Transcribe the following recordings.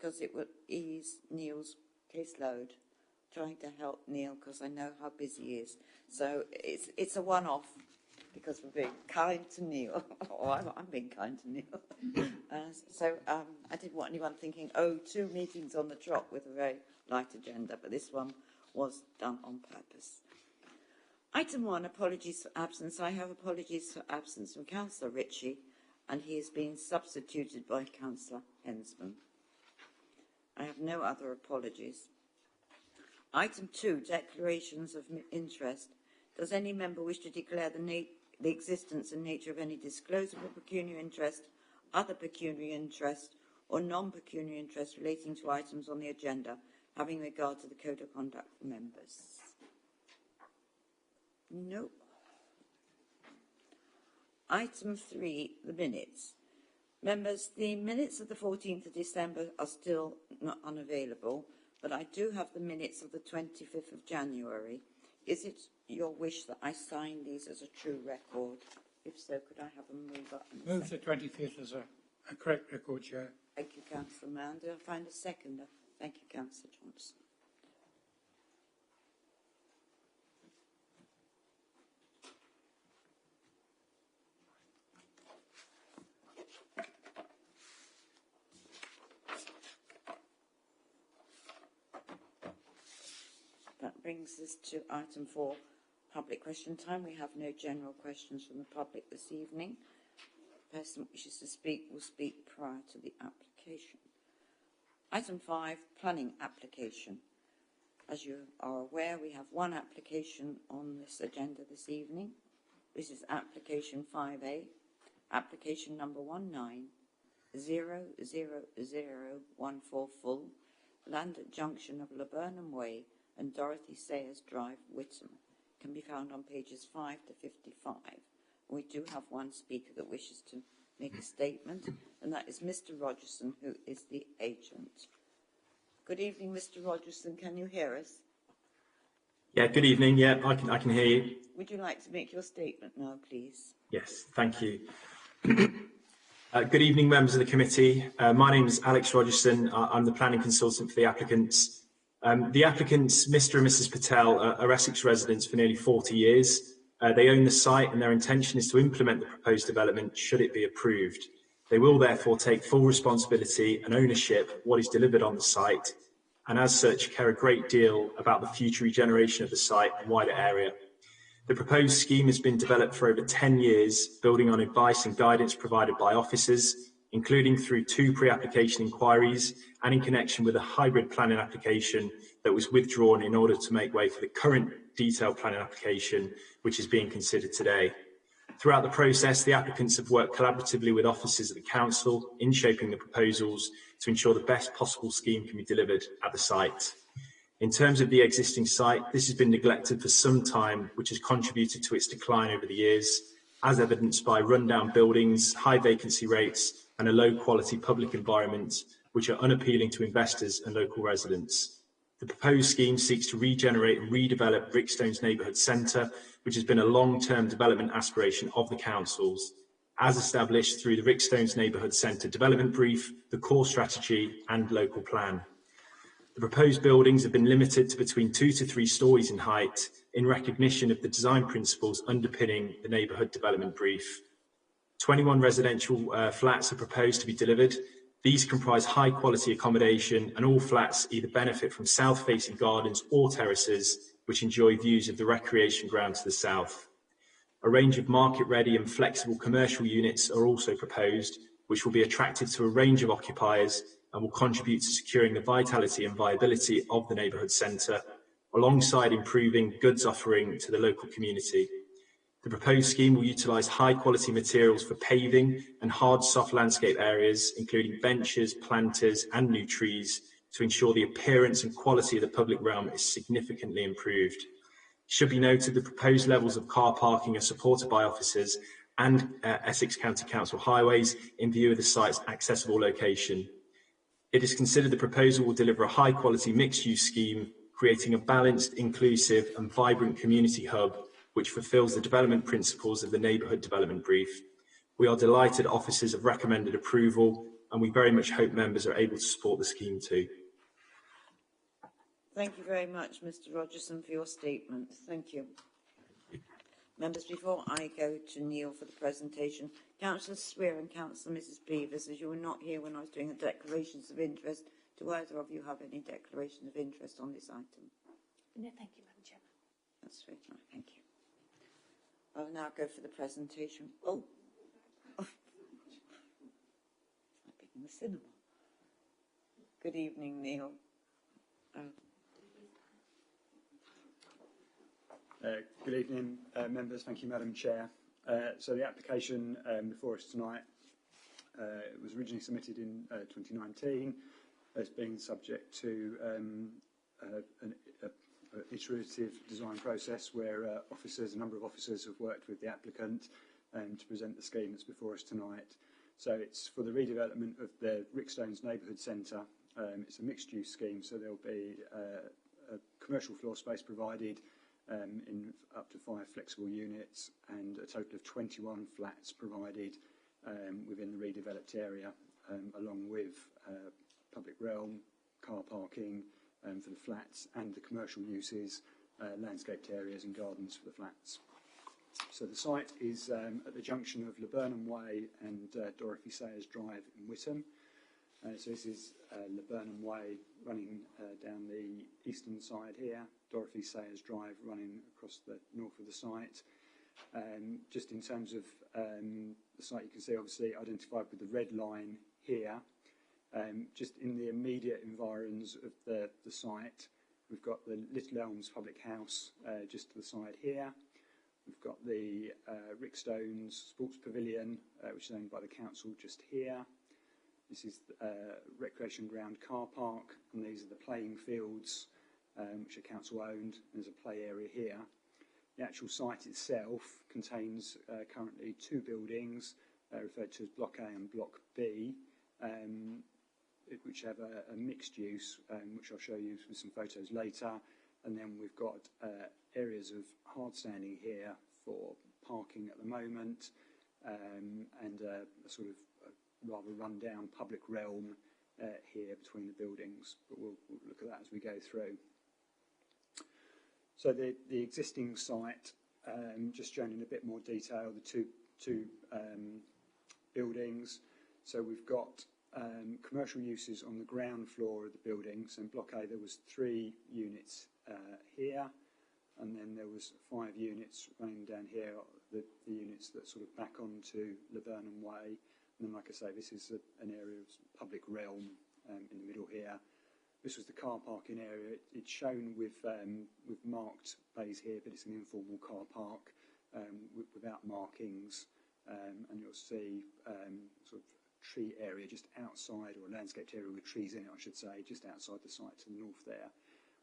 because it would ease Neil's caseload, trying to help Neil because I know how busy he is. So it's a one-off because we're being kind to Neil. I'm being kind to Neil. So I didn't want anyone thinking, oh, 2 meetings on the trot with a very light agenda, but this one was done on purpose. Item 1, apologies for absence. I have apologies for absence from Councillor Ritchie, and he is being substituted by Councillor Hensman. I have no other apologies. Item 2, declarations of interest. Does any member wish to declare the existence and nature of any disclosable pecuniary interest, other pecuniary interest, or non-pecuniary interest relating to items on the agenda, having regard to the Code of Conduct for members? No. Item 3, the minutes. Members, the minutes of the 14th of December are still not unavailable, but I do have the minutes of the 25th of January. Is it your wish that I sign these as a true record? If so, could I have a mover? Move the 25th as a correct record, Chair. Thank you, Councillor Mann. Do I find a seconder? Thank you, Councillor Johnson. That brings us to item 4, public question time. We have no general questions from the public this evening. The person who wishes to speak will speak prior to the application. Item 5, planning application. As you are aware, we have one application on this agenda this evening. This is application 5A, application number 19000014 full, land at junction of Laburnum Way and Dorothy Sayers Drive, Whittam, can be found on pages 5 to 55. We do have one speaker that wishes to make a statement, and that is Mr. Rogerson, who is the agent. Good evening, Mr. Rogerson. Can you hear us? Yeah, good evening. Yeah, I can hear you. Would you like to make your statement now, please? Yes, thank you. Good evening, members of the committee. My name is Alex Rogerson. I'm the planning consultant for the applicants. The applicants, Mr. and Mrs. Patel, are Essex residents for nearly 40 years. They own the site and their intention is to implement the proposed development should it be approved. They will therefore take full responsibility and ownership of what is delivered on the site, and as such care a great deal about the future regeneration of the site and wider area. The proposed scheme has been developed for over 10 years, building on advice and guidance provided by officers, including through 2 pre-application inquiries and in connection with a hybrid planning application that was withdrawn in order to make way for the current detailed planning application, which is being considered today. Throughout the process, the applicants have worked collaboratively with officers at the council in shaping the proposals to ensure the best possible scheme can be delivered at the site. In terms of the existing site, this has been neglected for some time, which has contributed to its decline over the years, as evidenced by rundown buildings, high vacancy rates, and a low-quality public environment, which are unappealing to investors and local residents. The proposed scheme seeks to regenerate and redevelop Rickstone's neighbourhood centre, which has been a long-term development aspiration of the councils, as established through the Rickstone's neighbourhood centre development brief, the core strategy and local plan. The proposed buildings have been limited to between 2 to 3 storeys in height in recognition of the design principles underpinning the neighbourhood development brief. 21 residential flats are proposed to be delivered. These comprise high quality accommodation, and all flats either benefit from south facing gardens or terraces which enjoy views of the recreation ground to the south. A range of market ready and flexible commercial units are also proposed, which will be attractive to a range of occupiers and will contribute to securing the vitality and viability of the neighbourhood centre, alongside improving goods offering to the local community. The proposed scheme will utilise high quality materials for paving and hard soft landscape areas, including benches, planters and new trees, to ensure the appearance and quality of the public realm is significantly improved. It should be noted the proposed levels of car parking are supported by officers and Essex County Council highways in view of the site's accessible location. It is considered the proposal will deliver a high quality mixed use scheme, creating a balanced, inclusive and vibrant community hub which fulfils the development principles of the neighbourhood development brief. We are delighted officers have recommended approval and we very much hope members are able to support the scheme too. Thank you very much, Mr. Rogerson, for your statement. Thank you. Members, before I go to Neil for the presentation, Councillor Swear and Councillor Mrs. Beavers, as you were not here when I was doing the declarations of interest, do either of you have any declarations of interest on this item? No, thank you, Madam Chairman. That's very right, thank you. I'll now go for the presentation. Oh, I've been in the cinema. Good evening, Neil. Good evening, members. Thank you, Madam Chair. So the application before us tonight was originally submitted in 2019 as being subject to an iterative design process where a number of officers have worked with the applicant to present the scheme that's before us tonight. So it's for the redevelopment of the Rickstones Neighbourhood Centre. It's a mixed-use scheme, so there'll be a commercial floor space provided in up to 5 flexible units and a total of 21 flats provided within the redeveloped area, along with public realm, car parking for the flats and the commercial uses, landscaped areas and gardens for the flats. So the site is at the junction of Laburnham Way and Dorothy Sayers Drive in Witham. So this is Laburnham Way running down the eastern side here, Dorothy Sayers Drive running across the north of the site. Just in terms of the site, you can see obviously identified with the red line here. Just in the immediate environs of the site, we've got the Little Elms Public House just to the side here. We've got the Rickstones Sports Pavilion, which is owned by the council just here. This is Recreation Ground car park, and these are the playing fields, which are council owned. There's a play area here. The actual site itself contains currently 2 buildings referred to as Block A and Block B, which have a mixed use, which I'll show you with some photos later. And then we've got areas of hard standing here for parking at the moment, and a sort of rather run-down public realm here between the buildings, but we'll look at that as we go through. So the existing site, just shown in a bit more detail, the two buildings. So we've got commercial uses on the ground floor of the building. So in Block A there was 3 units here, and then there was 5 units running down here, the units that sort of back onto Laburnham Way. And then, like I say, this is an area of public realm in the middle here. This was the car parking area. It's shown with marked bays here, but it's an informal car park without markings. And you'll see sort of tree area just outside, or a landscaped area with trees in it, I should say, just outside the site to the north there,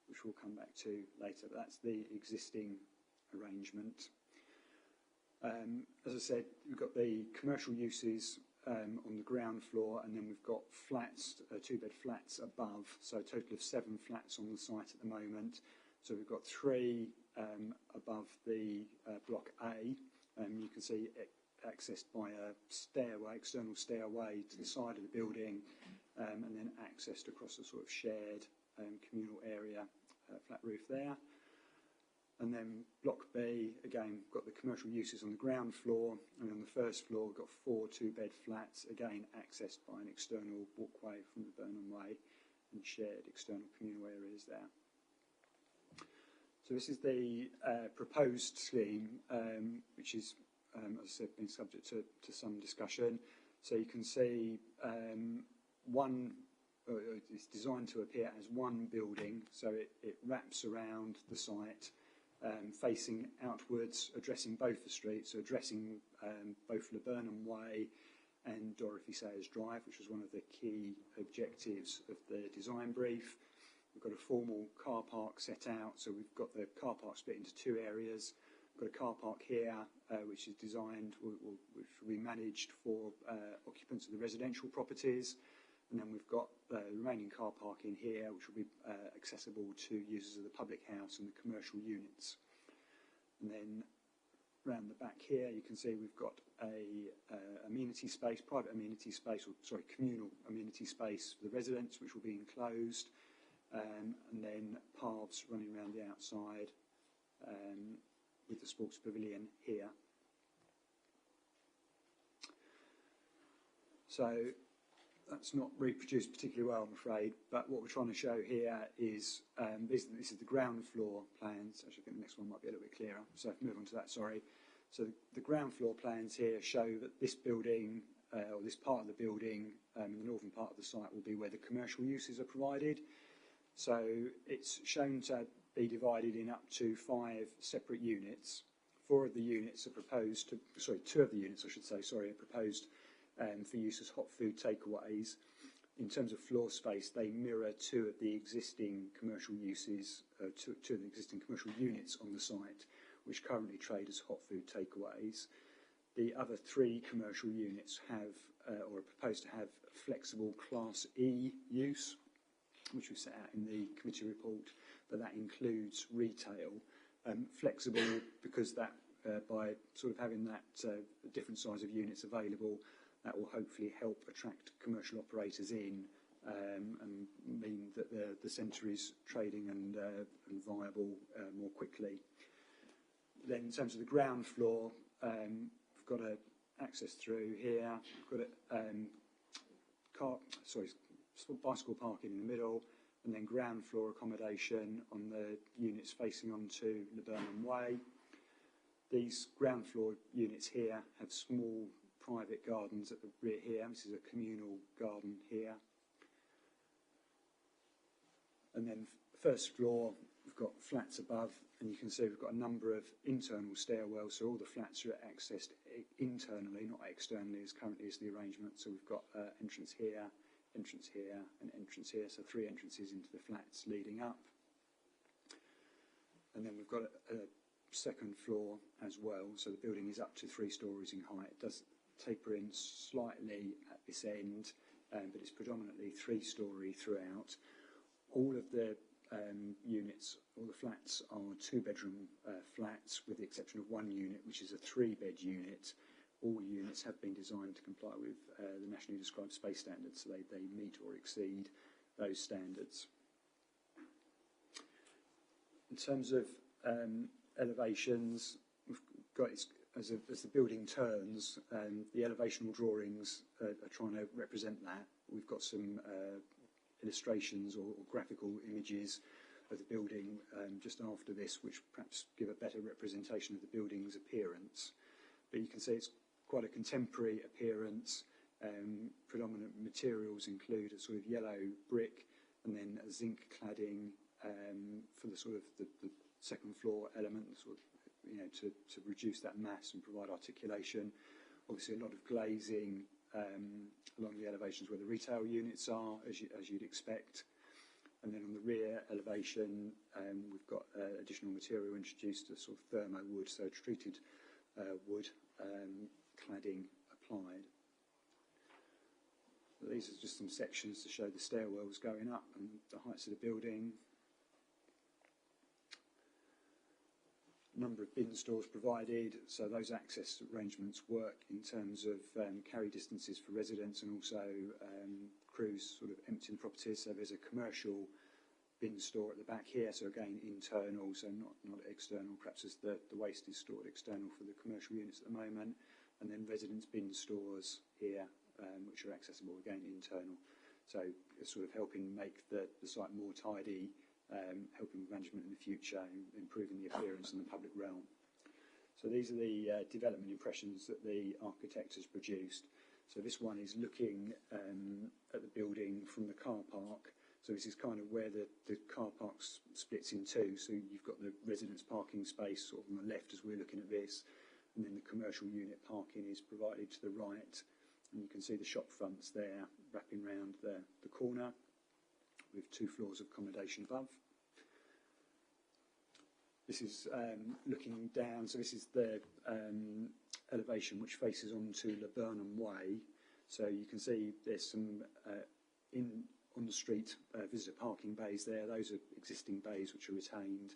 which we'll come back to later. But that's the existing arrangement. As I said, we've got the commercial uses on the ground floor, and then we've got flats, 2-bed flats above, so a total of 7 flats on the site at the moment. So we've got 3 above the Block A. You can see it accessed by a stairway, external stairway to the side of the building, and then accessed across a sort of shared communal area, flat roof there. And then Block B, again, got the commercial uses on the ground floor, and on the first floor we've got 4 2-bed flats, again accessed by an external walkway from the Burnham Way and shared external communal areas there. So this is the proposed scheme, which is, as I said, been subject to some discussion. So you can see it's designed to appear as one building, so it wraps around the site, facing outwards, addressing both the streets, so addressing both Laburnham Way and Dorothy Sayers Drive, which was one of the key objectives of the design brief. We've got a formal car park set out, so we've got the car park split into 2 areas. We've got a car park here, which is designed, which will be managed for occupants of the residential properties. And then we've got the remaining car park in here, which will be accessible to users of the public house and the commercial units. And then round the back here, you can see we've got amenity space, private amenity space, or sorry, communal amenity space for the residents, which will be enclosed, and then paths running around the outside with the sports pavilion here. So that's not reproduced particularly well, I'm afraid, but what we're trying to show here is this is the ground floor plans. Actually, I think the next one might be a little bit clearer, so I'll move on to that, sorry. So the ground floor plans here show that this building, or this part of the building, in the northern part of the site, will be where the commercial uses are provided. So it's shown to be divided in up to 5 separate units. 4 of the units are proposed to, sorry, 2 of the units, I should say, sorry, are proposed for use as hot food takeaways. In terms of floor space, they mirror 2 of the existing commercial uses, 2 of the existing commercial units on the site, which currently trade as hot food takeaways. The other 3 commercial units have, or are proposed to have, flexible Class E use, which was set out in the committee report, but that includes retail. Flexible because that, by sort of having that different size of units available, that will hopefully help attract commercial operators in and mean that the centre is trading and viable more quickly. Then in terms of the ground floor, we've got access through here. We've got bicycle parking in the middle, and then ground floor accommodation on the units facing onto Laburnum Way. These ground floor units here have small private gardens at the rear here. This is a communal garden here. And then first floor, we've got flats above, and you can see we've got a number of internal stairwells, so all the flats are accessed internally, not externally, as currently is the arrangement. So we've got entrance here, and entrance here, so 3 entrances into the flats leading up. And then we've got a second floor as well, so the building is up to 3 stories in height. It does taper in slightly at this end, but it's predominantly 3-storey throughout. All of the units, all the flats are 2-bedroom flats, with the exception of 1 unit, which is a 3-bed unit. All units have been designed to comply with the nationally described space standards, so they meet or exceed those standards. In terms of elevations, we've got, as the building turns, the elevational drawings are trying to represent that. We've got some illustrations or graphical images of the building just after this, which perhaps give a better representation of the building's appearance. But you can see it's quite a contemporary appearance. Predominant materials include a sort of yellow brick and then a zinc cladding for the sort of the second floor element, sort of, to reduce that mass and provide articulation. Obviously, a lot of glazing along the elevations where the retail units are, as you'd expect. And then on the rear elevation, we've got additional material introduced, a sort of thermo wood, so treated wood cladding applied. So these are just some sections to show the stairwells going up and the heights of the building. Number of bin stores provided, so those access arrangements work in terms of carry distances for residents and also crews sort of emptying the properties. So there's a commercial bin store at the back here, so again internal, so not external, perhaps as the waste is stored external for the commercial units at the moment, and then residents bin stores here, which are accessible again internal. So it's sort of helping make the site more tidy, helping with management in the future, improving the appearance in the public realm. So these are the development impressions that the architect has produced. So this one is looking at the building from the car park. So this is kind of where the car park splits in two. So you've got the residence parking space sort of on the left as we're looking at this, and then the commercial unit parking is provided to the right. And you can see the shop fronts there wrapping round the corner, with 2 floors of accommodation above. This is looking down, so this is the elevation which faces onto Laburnum Way. So you can see there's some on the street visitor parking bays there. Those are existing bays which are retained,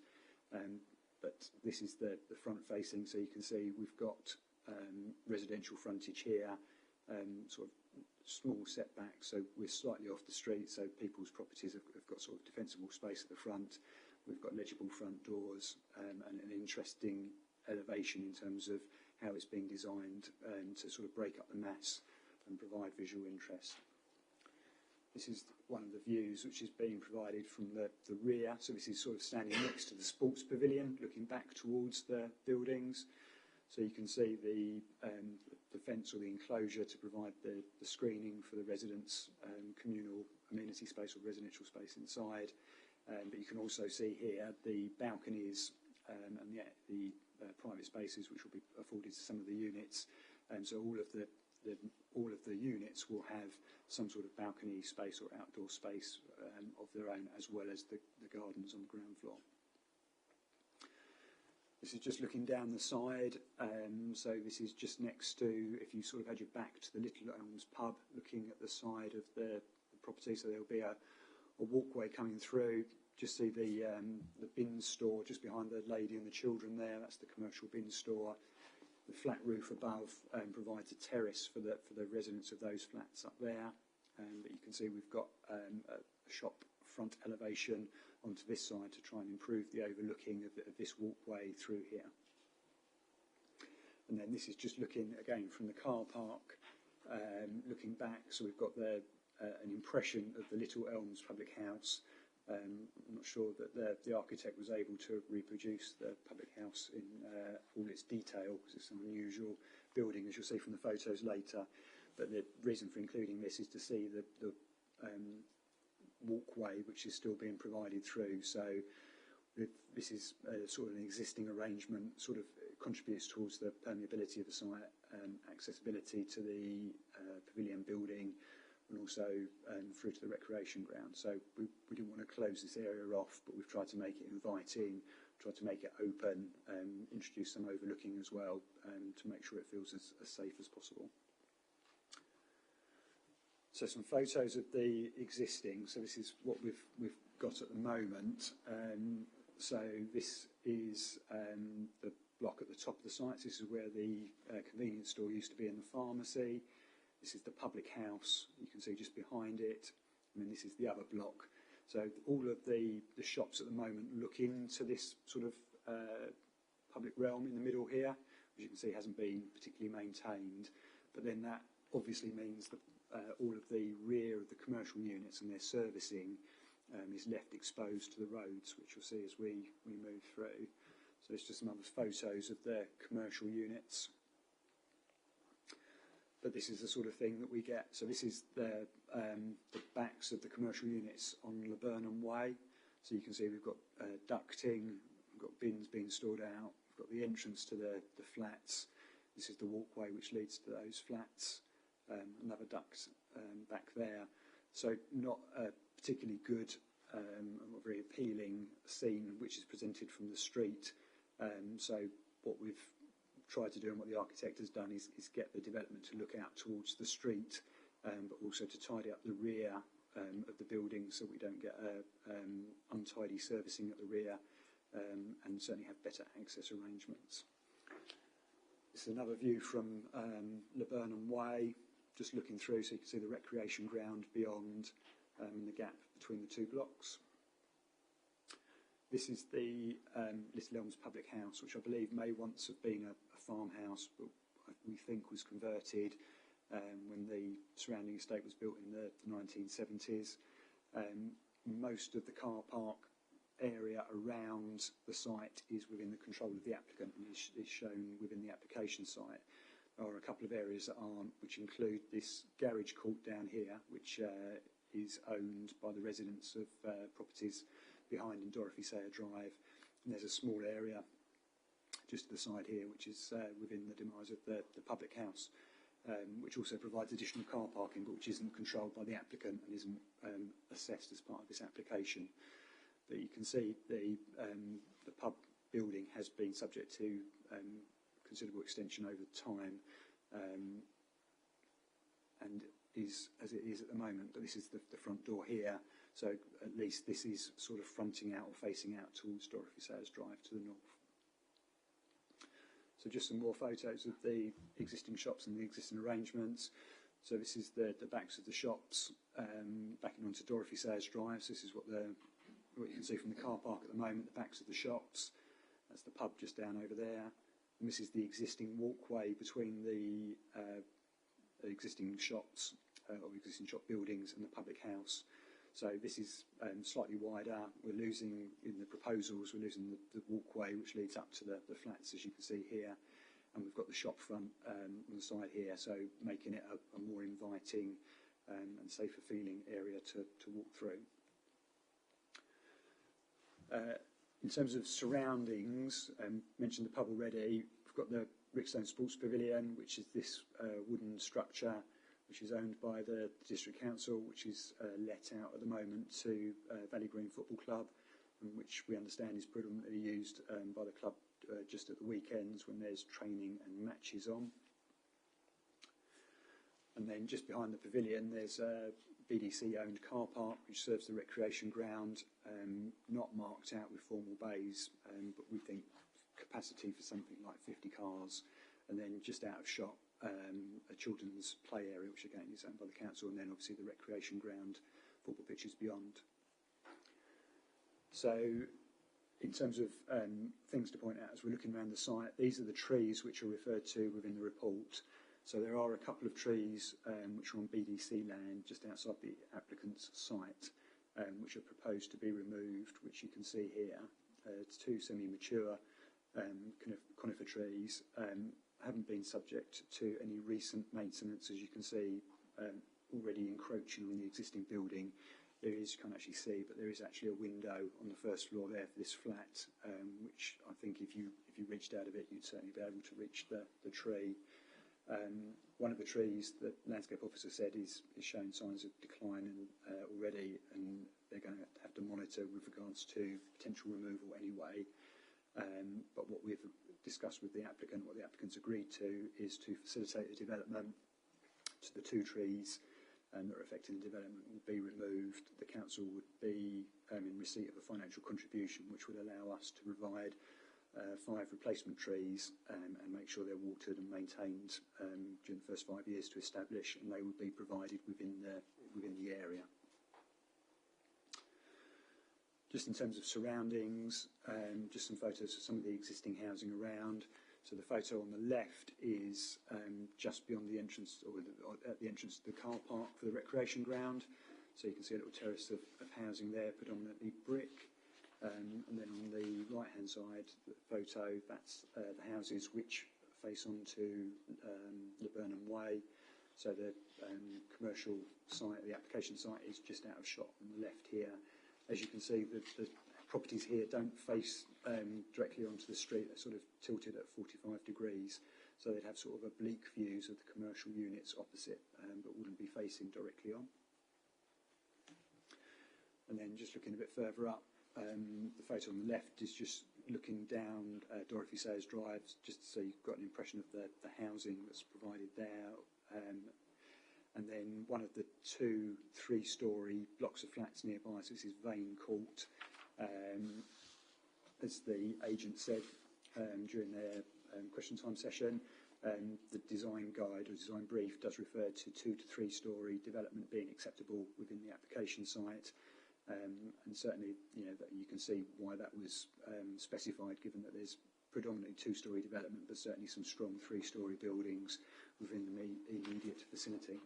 but this is the front facing, so you can see we've got residential frontage here, sort of small setbacks, so we're slightly off the street, so people's properties have got sort of defensible space at the front. We've got legible front doors and an interesting elevation in terms of how it's being designed to sort of break up the mass and provide visual interest. This is one of the views which is being provided from the rear, so this is sort of standing next to the sports pavilion, looking back towards the buildings. So you can see the fence or the enclosure to provide the screening for the residents' communal amenity space or residential space inside. But you can also see here the balconies and the private spaces which will be afforded to some of the units. So all of the units will have some sort of balcony space or outdoor space of their own, as well as the gardens on the ground floor. This is just looking down the side, so this is just next to, if you sort of had your back to the Little Elms pub, looking at the side of the property, so there'll be a walkway coming through. Just see the bin store just behind the lady and the children there. That's the commercial bin store. The flat roof above provides a terrace for the residents of those flats up there. But you can see we've got a shop front elevation onto this side to try and improve the overlooking of this walkway through here. And then this is just looking again from the car park, looking back. So we've got an impression of the Little Elms public house. I'm not sure that the architect was able to reproduce the public house in all its detail, because it's an unusual building, as you'll see from the photos later. But the reason for including this is to see the walkway which is still being provided through. So this is sort of an existing arrangement, sort of contributes towards the permeability of the site, accessibility to the Pavilion building, and also through to the recreation ground. So we didn't want to close this area off, but we've tried to make it inviting, tried to make it open, introduce some overlooking as well, to make sure it feels as safe as possible. So some photos of the existing. So this is what we've got at the moment. So this is the block at the top of the site. This is where the convenience store used to be and the pharmacy. This is the public house, you can see just behind it, and then this is the other block. So all of the shops at the moment look into this sort of public realm in the middle here, which you can see hasn't been particularly maintained. But then that obviously means that all of the rear of the commercial units and their servicing is left exposed to the roads, which you'll see as we move through. So it's just some other photos of the commercial units. But this is the sort of thing that we get. So this is the backs of the commercial units on Laburnum Way. So you can see we've got ducting, we've got bins being stored out, we've got the entrance to the flats. This is the walkway which leads to those flats. Another duct back there. So not a particularly good, not very appealing scene which is presented from the street. So what we've tried to do and what the architect has done is get the development to look out towards the street, but also to tidy up the rear of the building so we don't get untidy servicing at the rear, and certainly have better access arrangements. This is another view from Laburnum Way, just looking through so you can see the recreation ground beyond and the gap between the two blocks. This is the Little Elms public house, which I believe may once have been a farmhouse, but we think was converted when the surrounding estate was built in the 1970s. Most of the car park area around the site is within the control of the applicant and is shown within the application site. There are a couple of areas that aren't, which include this garage court down here, which is owned by the residents of properties behind in Dorothy Sayer Drive. And there's a small area just to the side here, which is within the demise of the public house, which also provides additional car parking, but which isn't controlled by the applicant and isn't assessed as part of this application. But you can see the pub building has been subject to considerable extension over time, and is as it is at the moment. But this is the front door here, so at least this is sort of fronting out or facing out towards Dorothy Sayers Drive to the north. So just some more photos of the existing shops and the existing arrangements. So this is the backs of the shops backing onto Dorothy Sayers Drive. So this is what you can see from the car park at the moment, the backs of the shops. That's the pub just down over there. And this is the existing walkway between the existing shops or existing shop buildings and the public house. So this is slightly wider. We're losing, in the proposals, we're losing the walkway which leads up to the flats, as you can see here. And we've got the shop front on the side here, so making it a more inviting and safer feeling area to walk through. In terms of surroundings, mentioned the pub already. We've got the Rickstone Sports Pavilion, which is this wooden structure which is owned by the District Council, which is let out at the moment to Valley Green Football Club, and which we understand is predominantly used by the club just at the weekends when there's training and matches on. And then just behind the pavilion there's a BDC-owned car park which serves the recreation ground, not marked out with formal bays, but we think capacity for something like 50 cars. And then just out of shot, a children's play area, which again is owned by the council, and then obviously the recreation ground, football pitches beyond. So in terms of things to point out as we're looking around the site, these are the trees which are referred to within the report. So there are a couple of trees which are on BDC land just outside the applicant's site, which are proposed to be removed, which you can see here. It's two semi-mature conifer trees, haven't been subject to any recent maintenance, as you can see, already encroaching on the existing building. There is, you can't actually see, but there is actually a window on the first floor there for this flat, which I think if you reached out of it, you'd certainly be able to reach the tree. One of the trees, the landscape officer said, is showing signs of decline already, and they're going to have to monitor with regards to potential removal anyway. But what we've discussed with the applicant, what the applicant's agreed to, is to facilitate the development to the two trees that are affecting the development will be removed. The council would be in receipt of a financial contribution which would allow us to provide 5 replacement trees and make sure they're watered and maintained during the first 5 years to establish, and they would be provided within the area. Just in terms of surroundings, just some photos of some of the existing housing around. So the photo on the left is just beyond the entrance, or at the entrance to the car park for the recreation ground. So you can see a little terrace of housing there, predominantly brick. And then on the right-hand side, the photo, that's the houses which face onto Laburnham Way. So the commercial site, the application site, is just out of shot on the left here. As you can see, the properties here don't face directly onto the street. They're sort of tilted at 45 degrees. So they'd have sort of oblique views of the commercial units opposite, but wouldn't be facing directly on. And then just looking a bit further up, the photo on the left is just looking down Dorothy Sayers Drive, just so you've got an impression of the housing that's provided there. And then one of the 2 3-storey blocks of flats nearby, so this is Vane Court. As the agent said during their question time session, the design guide or design brief does refer to 2 to 3-storey development being acceptable within the application site. And certainly, that you can see why that was specified, given that there's predominantly 2-storey development, but certainly some strong 3-storey buildings within the immediate vicinity.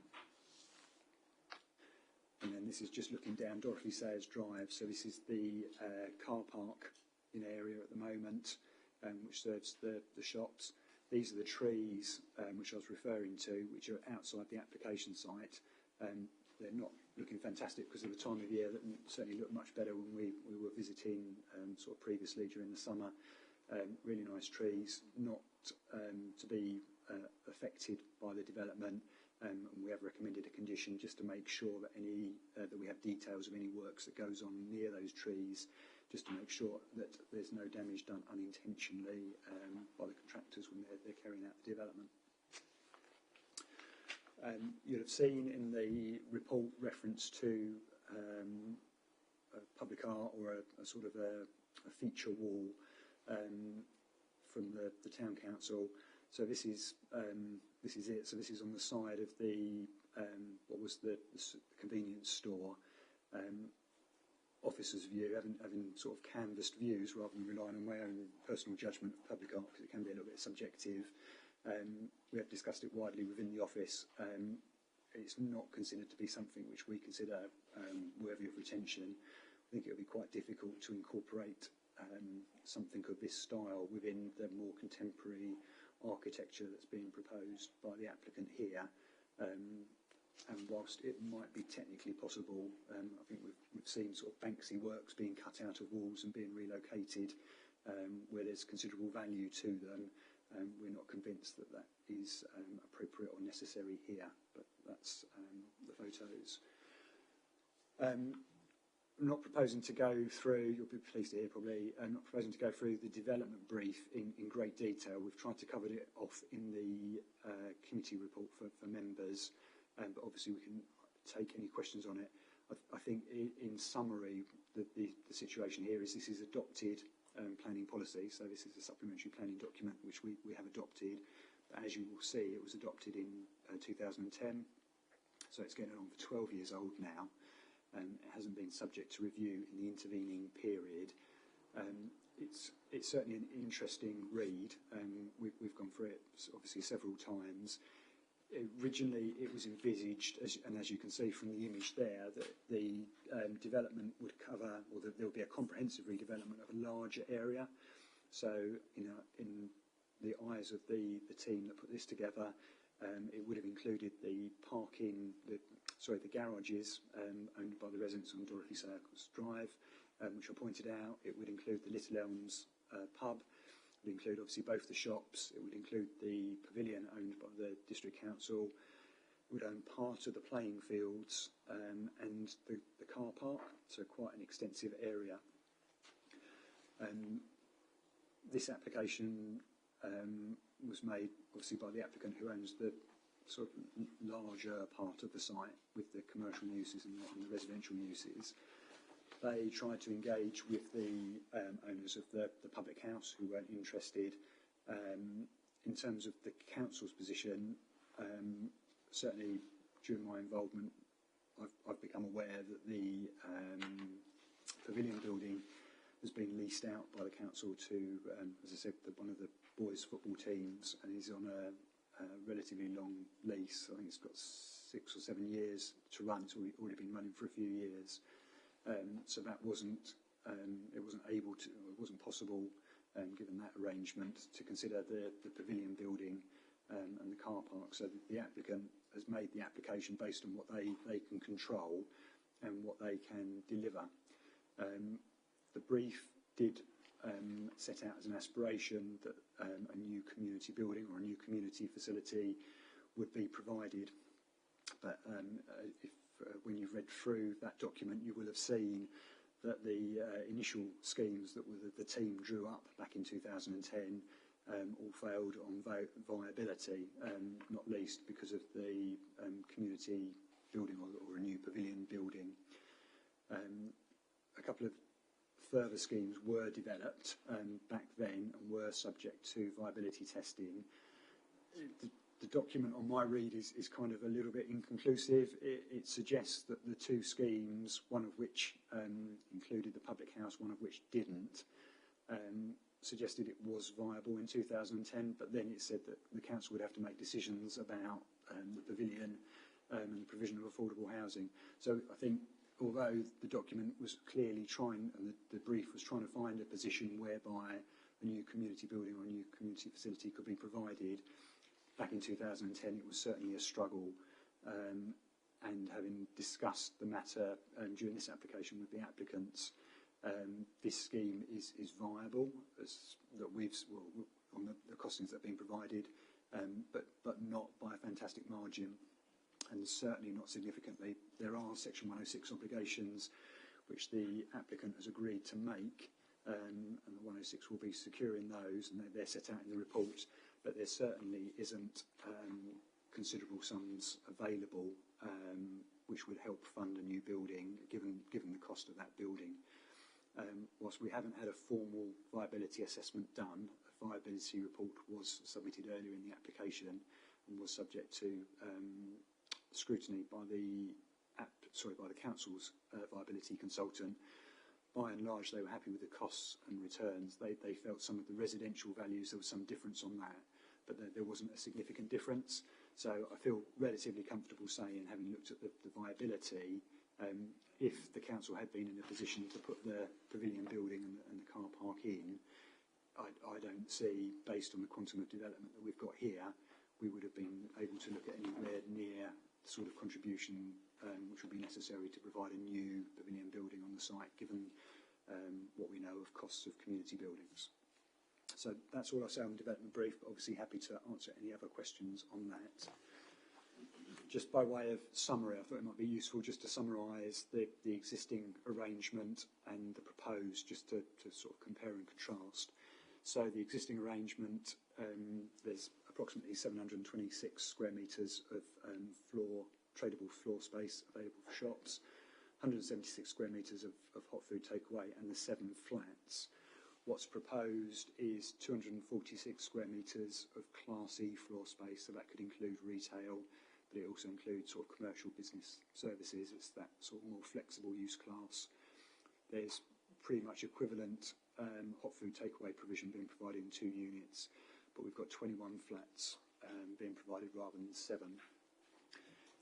And then this is just looking down Dorothy Sayers Drive. So this is the car park in area at the moment, which serves the shops. These are the trees which I was referring to, which are outside the application site. They're not looking fantastic because of the time of year. That certainly looked much better when we were visiting sort of previously during the summer. Really nice trees, not to be affected by the development. And we have recommended a condition just to make sure that that we have details of any works that goes on near those trees, just to make sure that there's no damage done unintentionally by the contractors when they're carrying out the development. You'll have seen in the report reference to a public art or a sort of a feature wall. from the town council. So this is it. So this is on the side of the what was the convenience store. Officer's view, having sort of canvassed views rather than relying on my own personal judgment of public art, because it can be a little bit subjective. We have discussed it widely within the office. It's not considered to be something which we consider worthy of retention. I think it would be quite difficult to incorporate something of this style within the more contemporary architecture that's being proposed by the applicant here. And whilst it might be technically possible, I think we've seen sort of Banksy works being cut out of walls and being relocated where there's considerable value to them. We're not convinced that that is appropriate or necessary here, but that's the photos. I'm not proposing to go through, you'll be pleased to hear probably, I'm not proposing to go through the development brief in great detail. We've tried to cover it off in the committee report for members. But obviously we can take any questions on it. I think in summary, the situation here is this is adopted planning policy, so this is a supplementary planning document which we have adopted. But as you will see, it was adopted in 2010, so it's getting on for 12 years old now. It hasn't been subject to review in the intervening period. It's certainly an interesting read. We've gone through it obviously several times. Originally, it was envisaged, as you can see from the image there, that the development would cover, or that there would be a comprehensive redevelopment of a larger area. So, in the eyes of the team that put this together, it would have included the parking, the garages owned by the residents on Dorothy Circles Drive, which I pointed out. It would include the Little Elms pub. It would include obviously both the shops. It would include the pavilion owned by the district council. It would own part of the playing fields and the car park, so quite an extensive area. This application was made obviously by the applicant who owns the sort of larger part of the site with the commercial uses and the residential uses. They tried to engage with the owners of the public house who weren't interested. In terms of the council's position, certainly during my involvement, I've become aware that the Pavilion building has been leased out by the council to, as I said, one of the boys' football teams, and is on a relatively long lease. I think it's got 6 or 7 years to run. It's already been running for a few years. So that wasn't possible, given that arrangement, to consider the pavilion building and the car park. So the applicant has made the application based on what they can control and what they can deliver. The brief did set out as an aspiration that a new community building or a new community facility would be provided. But when you've read through that document, you will have seen that the initial schemes that the team drew up back in 2010 all failed on viability, not least because of the community building or a new pavilion building. A couple of further schemes were developed back then and were subject to viability testing. The document on my read is kind of a little bit inconclusive. It suggests that the two schemes, one of which included the public house, one of which didn't, suggested it was viable in 2010, but then it said that the council would have to make decisions about the pavilion and the provision of affordable housing. So I think although the document was clearly trying, and the brief was trying to find a position whereby a new community building or a new community facility could be provided, back in 2010 it was certainly a struggle, and having discussed the matter during this application with the applicants, this scheme is viable on the costings that have been provided, but not by a fantastic margin, and certainly not significantly. There are Section 106 obligations which the applicant has agreed to make, and the 106 will be securing those, and they're set out in the report, but there certainly isn't considerable sums available which would help fund a new building, given the cost of that building. Whilst we haven't had a formal viability assessment done, a viability report was submitted earlier in the application and was subject to scrutiny by the council's viability consultant. By and large, they were happy with the costs and returns. They felt some of the residential values, there was some difference on that, but there wasn't a significant difference. So I feel relatively comfortable saying, having looked at the viability, if the council had been in a position to put the Pavilion building and the car park in, I don't see, based on the quantum of development that we've got here, we would have been able to look at anywhere near the sort of contribution which would be necessary to provide a new Pavilion building on the site, given what we know of costs of community buildings. So that's all I'll say on the development brief, but obviously happy to answer any other questions on that. Just by way of summary, I thought it might be useful just to summarise the existing arrangement and the proposed, just to sort of compare and contrast. So the existing arrangement, there's approximately 726 square metres of tradable floor space available for shops, 176 square metres of hot food takeaway, and the 7 flats. What's proposed is 246 square metres of Class E floor space, so that could include retail, but it also includes sort of commercial business services. It's that sort of more flexible use class. There's pretty much equivalent hot food takeaway provision being provided in 2 units, but we've got 21 flats being provided rather than 7.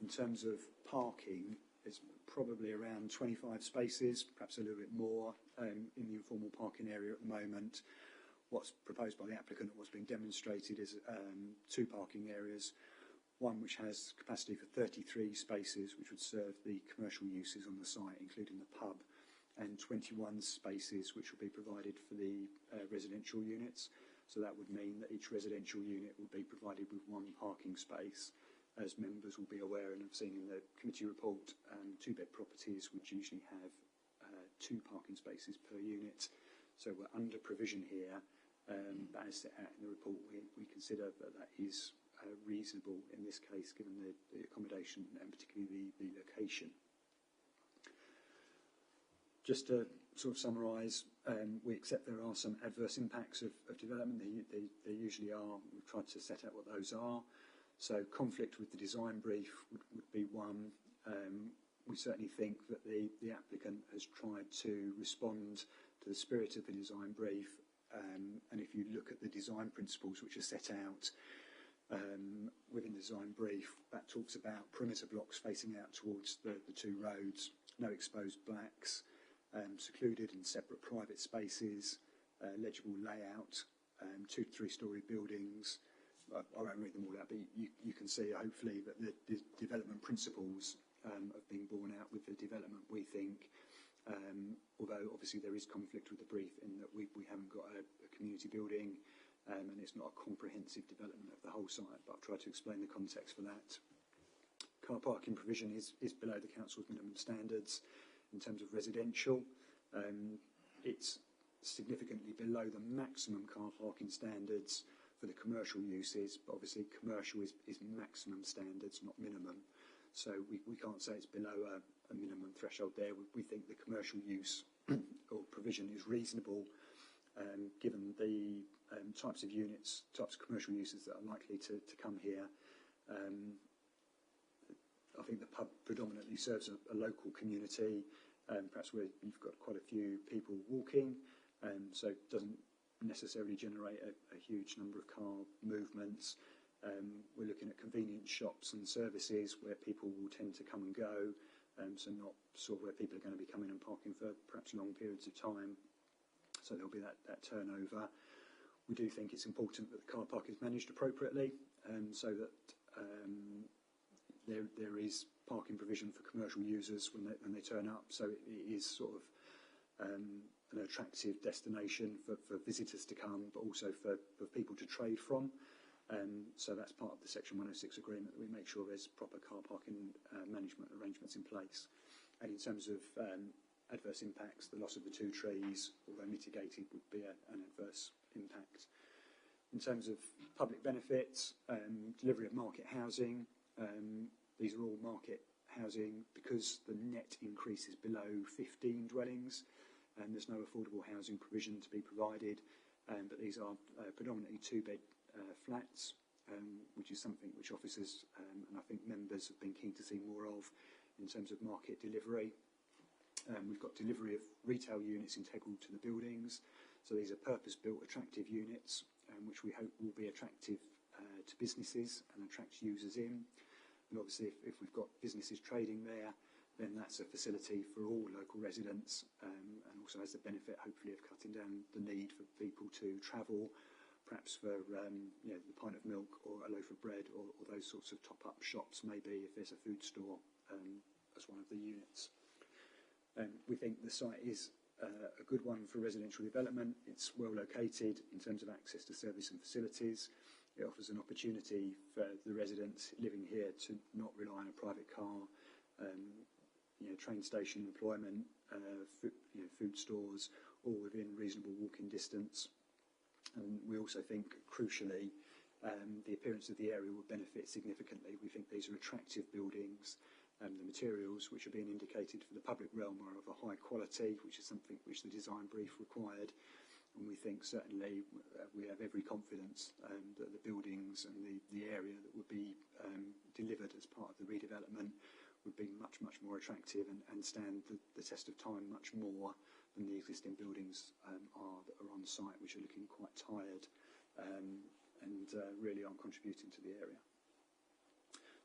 In terms of parking, there's probably around 25 spaces, perhaps a little bit more, in the informal parking area at the moment. What's proposed by the applicant and what's being demonstrated is 2 parking areas, one which has capacity for 33 spaces, which would serve the commercial uses on the site, including the pub, and 21 spaces which will be provided for the residential units. So that would mean that each residential unit will be provided with 1 parking space. As members will be aware and have seen in the committee report, 2-bed properties would usually have 2 parking spaces per unit. So we're under provision here, but as set out in the report, we consider that is reasonable in this case, given the accommodation and particularly the location. Just to sort of summarise, we accept there are some adverse impacts of development. There usually are. We've tried to set out what those are. So conflict with the design brief would be one. We certainly think that the applicant has tried to respond to the spirit of the design brief, and if you look at the design principles which are set out within the design brief, that talks about perimeter blocks facing out towards the 2 roads, no exposed blacks, secluded and separate private spaces, legible layout, 2 to 3 storey buildings. I won't read them all out, but you can see hopefully that the development principles have been borne out with the development, we think, although obviously there is conflict with the brief in that we haven't got a community building and it's not a comprehensive development of the whole site, but I've tried to explain the context for that. Car parking provision is below the council's minimum standards in terms of residential. It's significantly below the maximum car parking standards for the commercial uses, but obviously commercial is maximum standards, not minimum. So we can't say it's below a minimum threshold there. We think the commercial use or provision is reasonable, given the types of units, types of commercial uses that are likely to come here. I think the pub predominantly serves a local community, perhaps where you've got quite a few people walking, so it doesn't necessarily generate a huge number of car movements. We're looking at convenience shops and services where people will tend to come and go, so not sort of where people are going to be coming and parking for perhaps long periods of time. So there'll be that turnover. We do think it's important that the car park is managed appropriately, so that there is parking provision for commercial users when they turn up. So it is sort of an attractive destination for visitors to come, but also for people to trade from. So that's part of the Section 106 agreement, that we make sure there's proper car parking management arrangements in place. And in terms of adverse impacts, the loss of the 2 trees, although mitigated, would be an adverse impact. In terms of public benefits, delivery of market housing, these are all market housing because the net increase is below 15 dwellings and there's no affordable housing provision to be provided. but these are predominantly two-bed flats, which is something which officers and I think members have been keen to see more of in terms of market delivery. We've got delivery of retail units integral to the buildings. So these are purpose-built, attractive units, which we hope will be attractive to businesses and attract users in. And obviously, if we've got businesses trading there, then that's a facility for all local residents, and also has the benefit, hopefully, of cutting down the need for people to travel, perhaps for the pint of milk or a loaf of bread, or those sorts of top-up shops, maybe if there's a food store as one of the units. We think the site is a good one for residential development. It's well located in terms of access to service and facilities. It offers an opportunity for the residents living here to not rely on a private car, train station employment, food stores, all within reasonable walking distance. And we also think, crucially, the appearance of the area will benefit significantly. We think these are attractive buildings. The materials which are being indicated for the public realm are of a high quality, which is something which the design brief required. And we think certainly we have every confidence that the buildings and the area that would be delivered as part of the redevelopment would be much, much more attractive and stand the test of time much more than the existing buildings that are on site, which are looking quite tired and really aren't contributing to the area.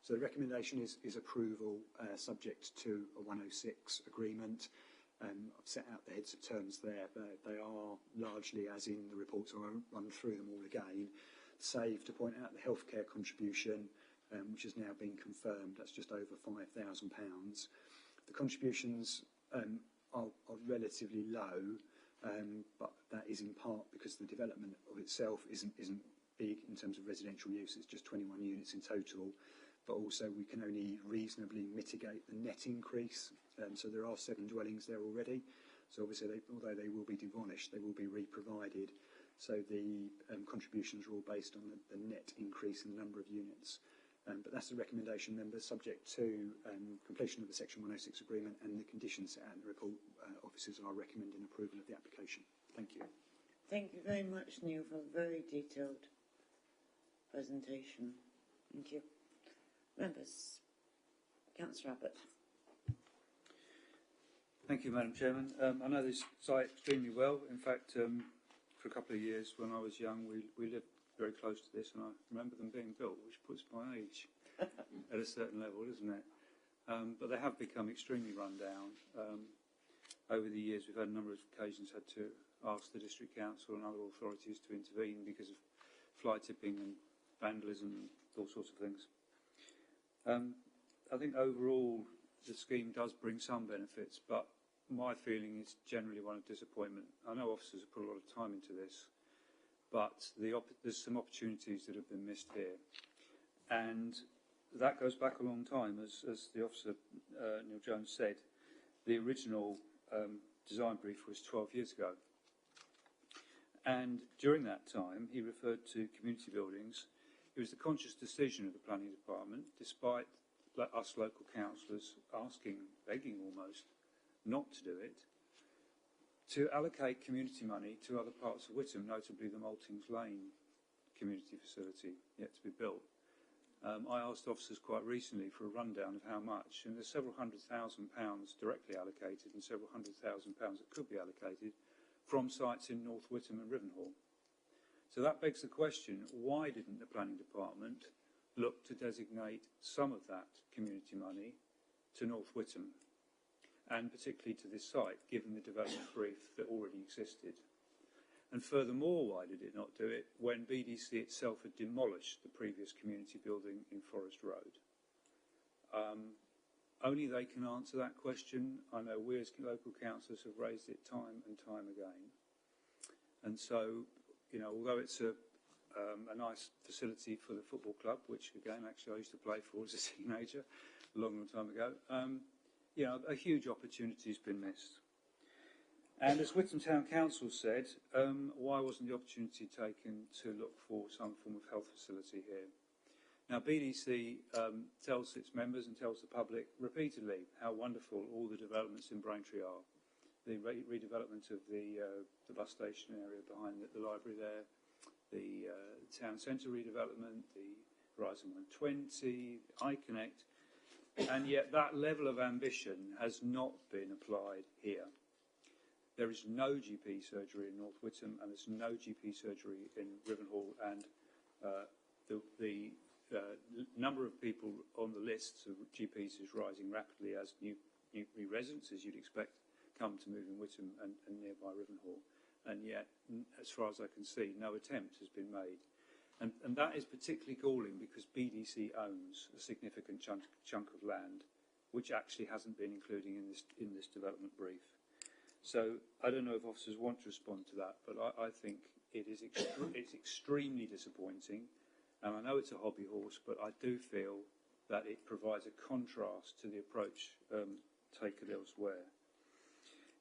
So the recommendation is approval subject to a 106 agreement. I've set out the heads of terms there, but they are largely as in the reports. I won't run through them all again. Save to point out the healthcare contribution, which has now been confirmed. That's just over £5,000. The contributions are relatively low, but that is in part because the development of itself isn't big in terms of residential use. It's just 21 units in total. But also we can only reasonably mitigate the net increase. So there are 7 dwellings there already. So obviously, although they will be demolished, they will be re-provided. So the contributions are all based on the net increase in the number of units. But that's the recommendation, members, subject to completion of the Section 106 agreement and the conditions set out in the report. Officers are recommending approval of the application. Thank you. Thank you very much, Neil, for a very detailed presentation. Thank you. Members, Councillor Abbott. Thank you, Madam Chairman. I know this site extremely well. In fact, for a couple of years when I was young, we lived very close to this, and I remember them being built, which puts my age at a certain level, doesn't it? But they have become extremely run down. Over the years, we've had a number of occasions had to ask the District Council and other authorities to intervene because of fly tipping and vandalism and all sorts of things. I think overall the scheme does bring some benefits, but my feeling is generally one of disappointment. I know officers have put a lot of time into this, but there's some opportunities that have been missed here. And that goes back a long time, as the officer, Neil Jones, said. The original design brief was 12 years ago. And during that time, he referred to community buildings. It was the conscious decision of the planning department, despite us local councillors asking, begging almost, not to do it, to allocate community money to other parts of Witham, notably the Maltings Lane community facility yet to be built. I asked officers quite recently for a rundown of how much, and there's several £100,000 directly allocated and several £100,000 that could be allocated from sites in North Witham and Rivenhall. So that begs the question, why didn't the planning department look to designate some of that community money to North Witham, and particularly to this site, given the development brief that already existed? And furthermore, why did it not do it when BDC itself had demolished the previous community building in Forest Road? Only they can answer that question. I know we as local councillors have raised it time and time again. And so, although it's a nice facility for the football club, which again, actually I used to play for as a teenager a long, long time ago, a huge opportunity has been missed. And as Witham Town Council said, why wasn't the opportunity taken to look for some form of health facility here? Now, BDC tells its members and tells the public repeatedly how wonderful all the developments in Braintree are. the redevelopment of the bus station area behind the library there, the town centre redevelopment, the Horizon 120, iConnect, and yet that level of ambition has not been applied here. There is no GP surgery in North Witham, and there's no GP surgery in Rivenhall, and the number of people on the lists of GPs is rising rapidly as new residents, as you'd expect, come to move in Witham and nearby Rivenhall. And yet, as far as I can see, no attempt has been made. And that is particularly galling because BDC owns a significant chunk of land, which actually hasn't been included in this development brief. So I don't know if officers want to respond to that, but I think it's extremely disappointing. And I know it's a hobby horse, but I do feel that it provides a contrast to the approach taken elsewhere.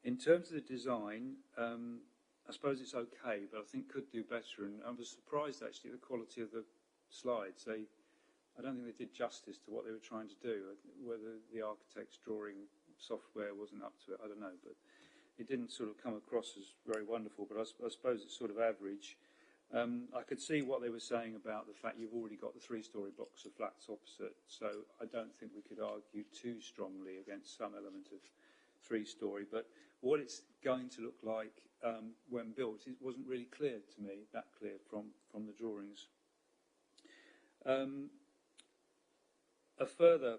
In terms of the design, I suppose it's okay, but I think could do better. And I was surprised, actually, at the quality of the slides. I don't think they did justice to what they were trying to do. Whether the architect's drawing software wasn't up to it, I don't know. But it didn't sort of come across as very wonderful, but I suppose it's sort of average. I could see what they were saying about the fact you've already got the three-storey blocks of flats opposite, so I don't think we could argue too strongly against some element of three-storey. But what it's going to look like when built, it wasn't really clear to me, that clear from the drawings. A further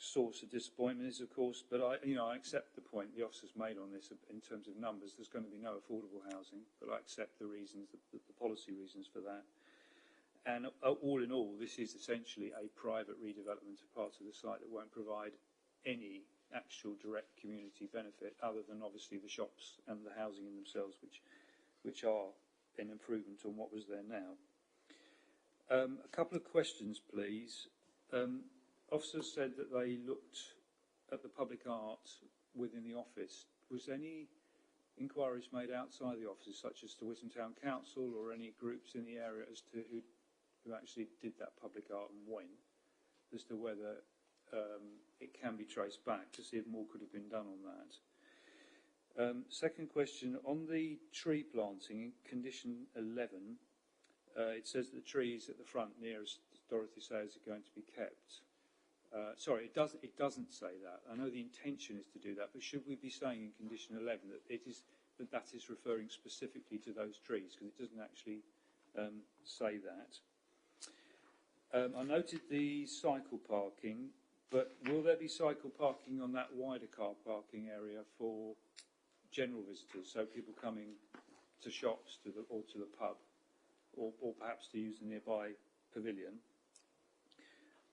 source of disappointment is, of course, but I accept the point the officers made on this in terms of numbers. There's going to be no affordable housing, but I accept the reasons, the policy reasons for that. And all in all, this is essentially a private redevelopment of parts of the site that won't provide any actual direct community benefit, other than obviously the shops and the housing in themselves, which are an improvement on what was there now. A couple of questions, please. Officers said that they looked at the public art within the office. Was any inquiries made outside the office, such as to Witham Town Council or any groups in the area, as to who actually did that public art and when, as to whether it can be traced back to see if more could have been done on that? Second question, on the tree planting in condition 11, it says that the trees at the front nearest Dorothy says are going to be kept. Sorry, it doesn't say that. I know the intention is to do that, but should we be saying in condition 11 that that is referring specifically to those trees, because it doesn't actually say that? I noted the cycle parking, but will there be cycle parking on that wider car parking area for general visitors, so people coming to shops or to the pub, or perhaps to use the nearby pavilion?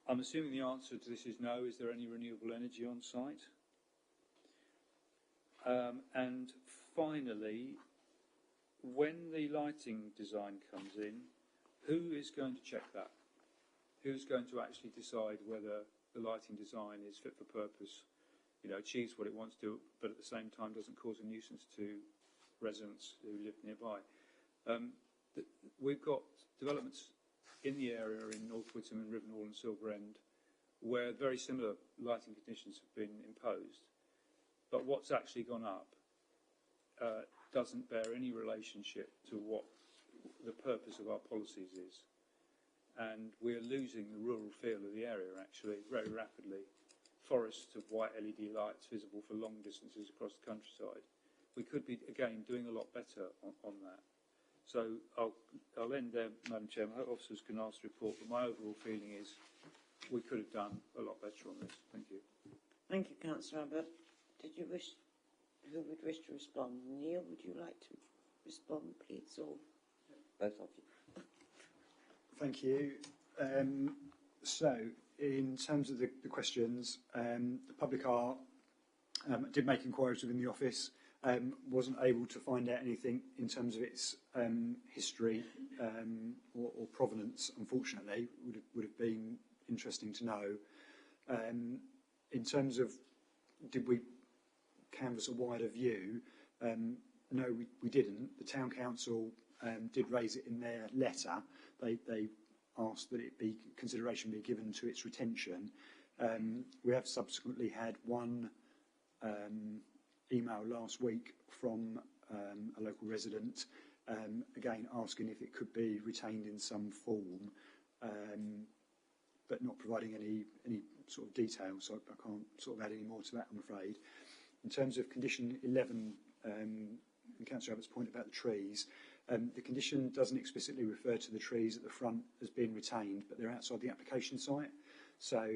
I'm assuming the answer to this is no. Is there any renewable energy on site? And finally, when the lighting design comes in, who is going to check that? Who's going to actually decide whether the lighting design is fit for purpose, achieves what it wants to, but at the same time doesn't cause a nuisance to residents who live nearby? We've got developments in the area in North Witham and Rivenhall and Silver End where very similar lighting conditions have been imposed, but what's actually gone up doesn't bear any relationship to what the purpose of our policies is. And we're losing the rural feel of the area, actually, very rapidly. Forests of white LED lights visible for long distances across the countryside. We could be, again, doing a lot better on that. So I'll end there, Madam Chairman. Officers can ask the report, but my overall feeling is we could have done a lot better on this. Thank you. Thank you, Councillor Abbott. Who would wish to respond? Neil, would you like to respond, please, or both of you? Thank you. So, in terms of the questions, the public art did make inquiries within the office. Wasn't able to find out anything in terms of its history or provenance, unfortunately. Would have been interesting to know. In terms of did we canvass a wider view, no, we didn't. The Town Council did raise it in their letter. They asked that consideration be given to its retention. We have subsequently had one email last week from a local resident, again asking if it could be retained in some form, but not providing any sort of detail, so I can't sort of add any more to that, I'm afraid. In terms of condition 11, and Councillor Abbott's point about the trees, the condition doesn't explicitly refer to the trees at the front as being retained, but they're outside the application site. So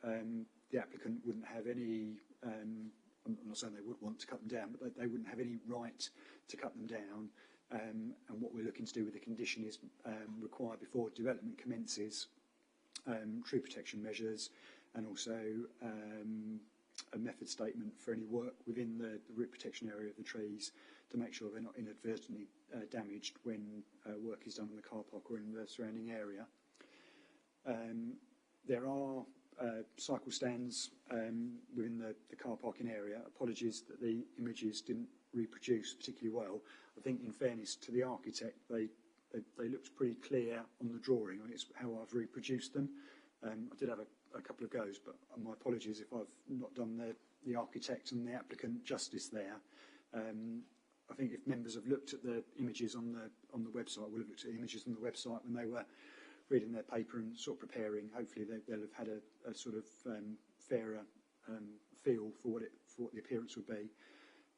the applicant wouldn't have any, I'm not saying they would want to cut them down, but they wouldn't have any right to cut them down. And what we're looking to do with the condition is require before development commences tree protection measures, and also a method statement for any work within the root protection area of the trees to make sure they're not inadvertently damaged when work is done in the car park or in the surrounding area. There are cycle stands within the car parking area. Apologies that the images didn't reproduce particularly well. I think, in fairness to the architect, they looked pretty clear on the drawing. It's how I've reproduced them. I did have a couple of goes, but my apologies if I've not done the architect and the applicant justice there. I think if members have looked at the images on the website, will have looked at the images on the website when they were reading their paper and sort of preparing. Hopefully they'll have had a sort of fairer feel for what the appearance would be.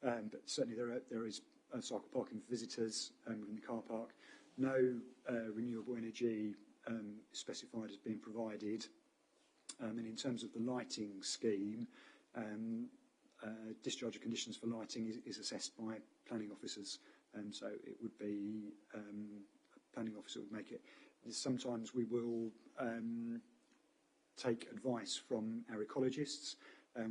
But certainly there is cycle parking for visitors within the car park. No renewable energy specified as being provided. And in terms of the lighting scheme, discharge of conditions for lighting is assessed by planning officers, and so it would be a planning officer would make it. Sometimes we will take advice from our ecologists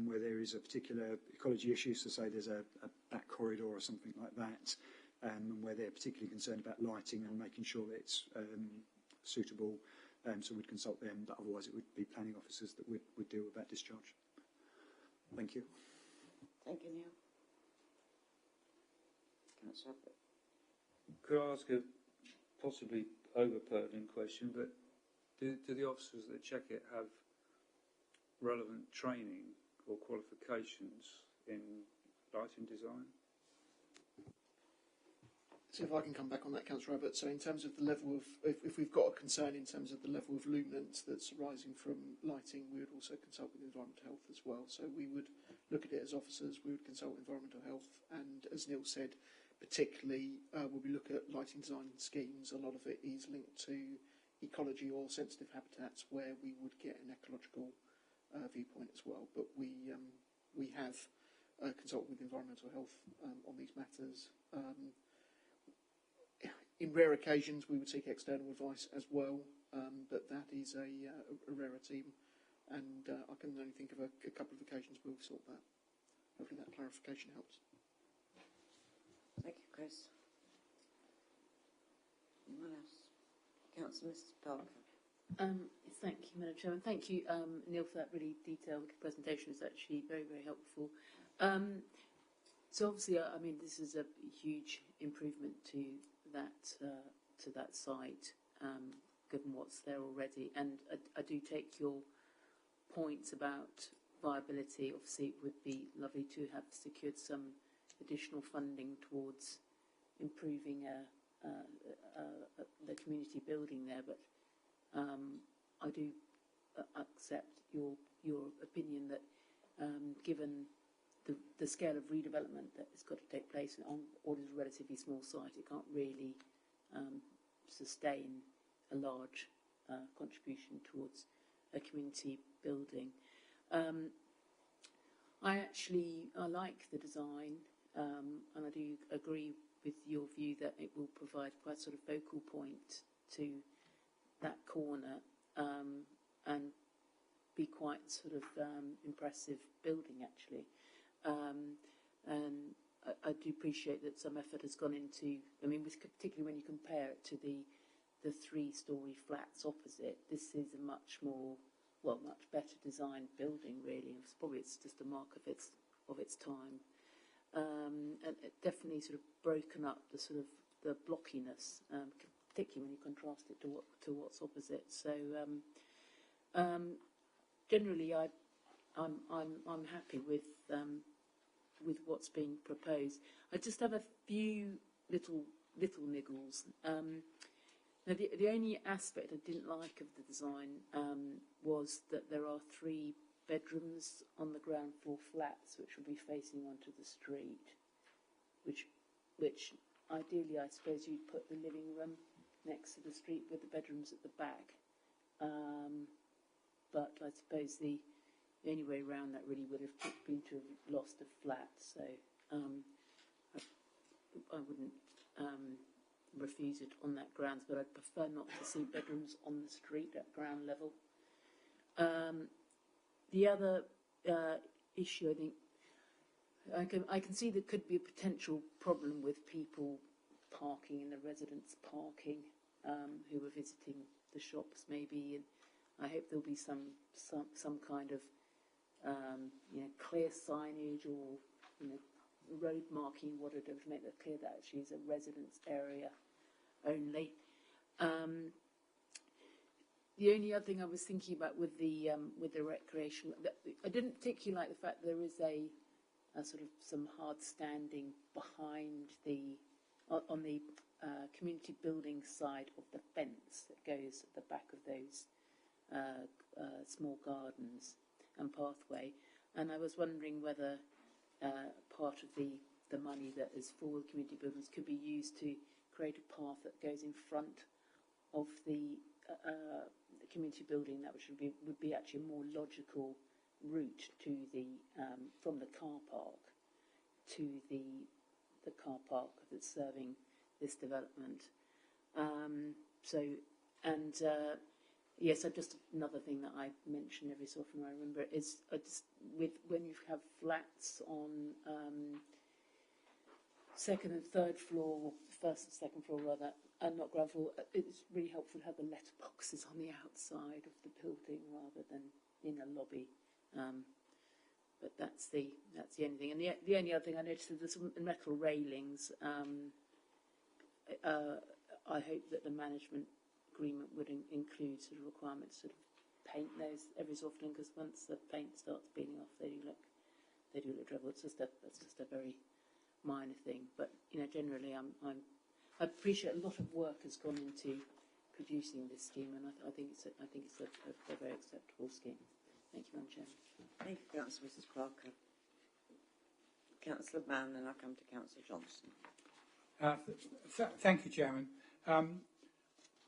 where there is a particular ecology issue, so say there's a back corridor or something like that, and where they're particularly concerned about lighting and making sure that it's suitable, so we'd consult them, but otherwise it would be planning officers that would deal with that discharge. Thank you. Thank you, Neil. Councillor Abbott. Could I ask a possibly over-pertinent question, but do the officers that check it have relevant training or qualifications in lighting design? So if I can come back on that, Councillor Abbott. So in terms of the level of, if we've got a concern in terms of the level of luminance that's arising from lighting, we would also consult with environmental health as well. So we would look at it as officers, we would consult with environmental health, and as Neil said, particularly when we look at lighting design schemes, a lot of it is linked to ecology or sensitive habitats where we would get an ecological viewpoint as well. But we have consulted with environmental health on these matters. In rare occasions, we would seek external advice as well, but that is a rarity, and I can only think of a couple of occasions where we've sought that. Hopefully that clarification helps. Thank you, Chris. Anyone else? Councillor Mrs. Parker. Thank you, Madam Chairman. Thank you, Neil, for that really detailed presentation. It's actually very, very helpful. So obviously, I mean, this is a huge improvement to that site, given what's there already. And I do take your points about viability. Obviously, it would be lovely to have secured some additional funding towards improving the community building there. But I do accept your opinion that given the scale of redevelopment that has got to take place on what is a relatively small site, it can't really sustain a large contribution towards a community building. I like the design, and I do agree with your view that it will provide quite a sort of focal point to that corner and be quite sort of impressive building actually. And I do appreciate that some effort has gone into, I mean, particularly when you compare it to the 3-storey flats opposite, this is a much better designed building really, and it's just a mark of its time. And it definitely sort of broken up the sort of the blockiness, particularly when you contrast it to what's opposite. So generally, I'm happy with with what's being proposed. I just have a few little niggles. Now the only aspect I didn't like of the design was that there are 3 bedrooms on the ground floor flats which will be facing onto the street, which ideally I suppose you'd put the living room next to the street with the bedrooms at the back. But I suppose the only way around that really would have been to have lost a flat. So I wouldn't refuse it on that grounds, but I'd prefer not to see bedrooms on the street at ground level. The other issue, I think, I can see there could be a potential problem with people parking in the residents' parking who are visiting the shops, maybe. And I hope there'll be some kind of clear signage or road marking, whatever, to make that clear that actually is a residence area only. The only other thing I was thinking about with the recreation, I didn't particularly like the fact there is a sort of some hard standing behind on the community building side of the fence that goes at the back of those small gardens and pathway. And I was wondering whether part of the money that is for the community buildings could be used to create a path that goes in front of the community building, that would be actually a more logical route to the from the car park to the car park that's serving this development. Yes, just another thing that I mention every so often I remember is when you have flats on second and third floor, first and second floor rather, and not ground floor, it's really helpful to have the letterboxes on the outside of the building rather than in a lobby. But that's the only thing. And the only other thing I noticed is there's some metal railings. I hope that the management agreement would include sort of requirements to sort of paint those every so often, because once the paint starts peeling off, they do look dreadful. That's just a very minor thing. But generally, I appreciate a lot of work has gone into producing this scheme, and I think it's a very acceptable scheme. Thank you, Madam Chairman. Thank you, Councillor Mrs. Clarker. Councillor Mann, and I'll come to Councillor Johnson. Thank you, Chairman.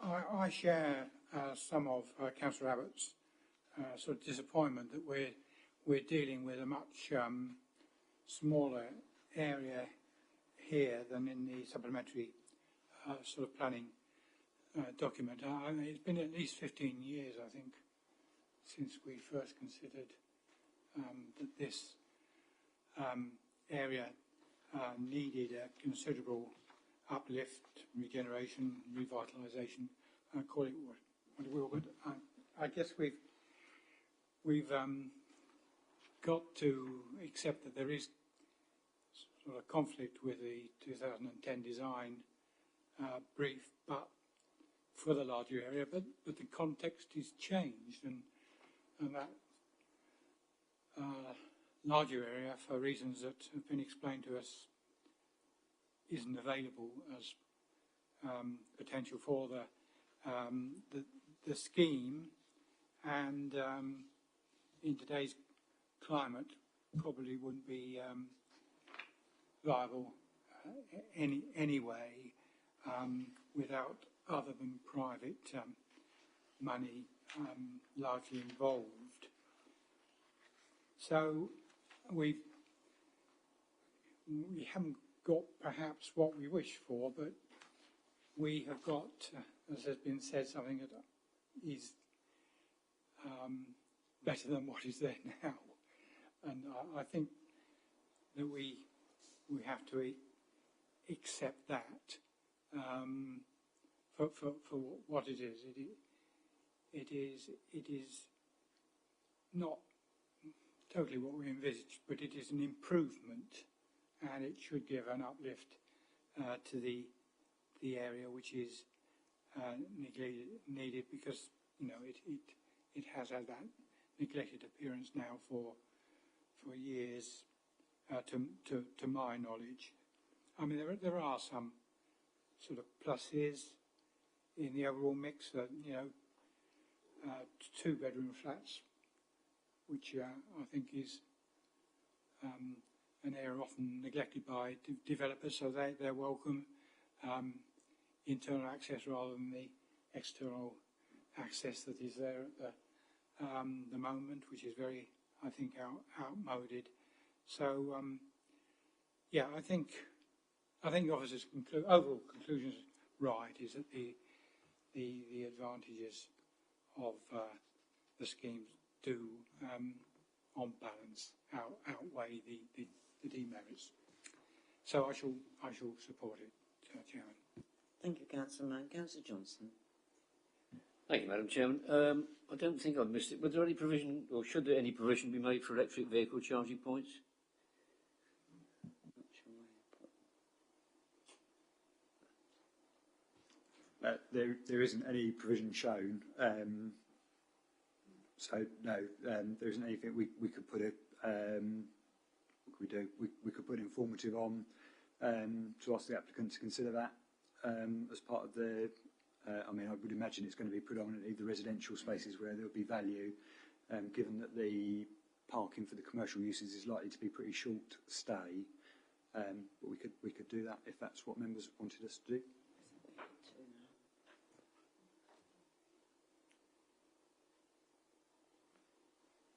I share some of Councillor Abbott's sort of disappointment that we're dealing with a much smaller area here than in the supplementary sort of planning document. It's been at least 15 years, I think, since we first considered that this area needed a considerable uplift, regeneration, revitalisation, call it what it will. But I guess we've got to accept that there is sort of conflict with the 2010 design brief, but for the larger area. But the context is changed, and that larger area, for reasons that have been explained to us, isn't available as potential for the scheme, and in today's climate probably wouldn't be viable anyway without other than private money largely involved. So we haven't got perhaps what we wish for, but we have got, as has been said, something that is better than what is there now. And I think that we have to accept that for what it is. It is not totally what we envisaged, but it is an improvement, and it should give an uplift to the area which is needed, because it has had that neglected appearance now for years, to my knowledge. I mean, there are some sort of pluses in the overall mix. Two-bedroom flats, which I think is an area often neglected by developers, so they're welcome. Internal access rather than the external access that is there at the moment, which is very, I think, outmoded. So, I think the officer's overall conclusion is right, is that the advantages of the schemes do, on balance, outweigh the demerits. So I shall support it, Chairman. Thank you, Councillor Mann. Councillor Johnson. Thank you, Madam Chairman. I don't think I've missed it. Was there any provision, or should there any provision be made for electric vehicle charging points? There isn't any provision shown. So no, there isn't anything we could put it. What could we do? We could put informative on to ask the applicant to consider that as part of the. I mean, I would imagine it's going to be predominantly the residential spaces where there will be value, given that the parking for the commercial uses is likely to be pretty short stay. But we could do that if that's what members wanted us to do.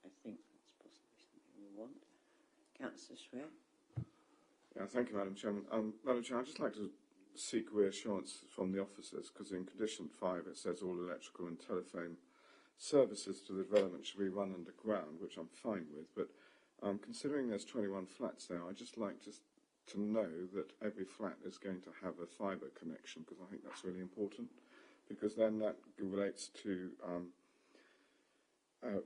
I think that's possibly something we want. Councillor Swear. Yeah, thank you, Madam Chairman. Madam Chair, I'd just like to seek reassurance from the officers, because in condition 5 it says all electrical and telephone services to the development should be run underground, which I'm fine with, but considering there's 21 flats there, I'd just like to know that every flat is going to have a fibre connection, because I think that's really important, because then that relates to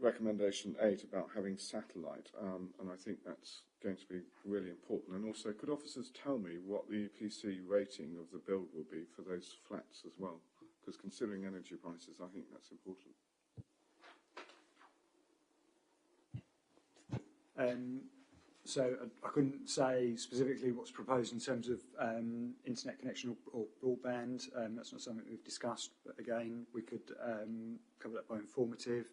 recommendation 8 about having satellite, and I think that's going to be really important. And also, could officers tell me what the EPC rating of the build will be for those flats as well? Because considering energy prices, I think that's important. So I couldn't say specifically what's proposed in terms of internet connection or broadband. That's not something we've discussed, but again, we could cover that by informative.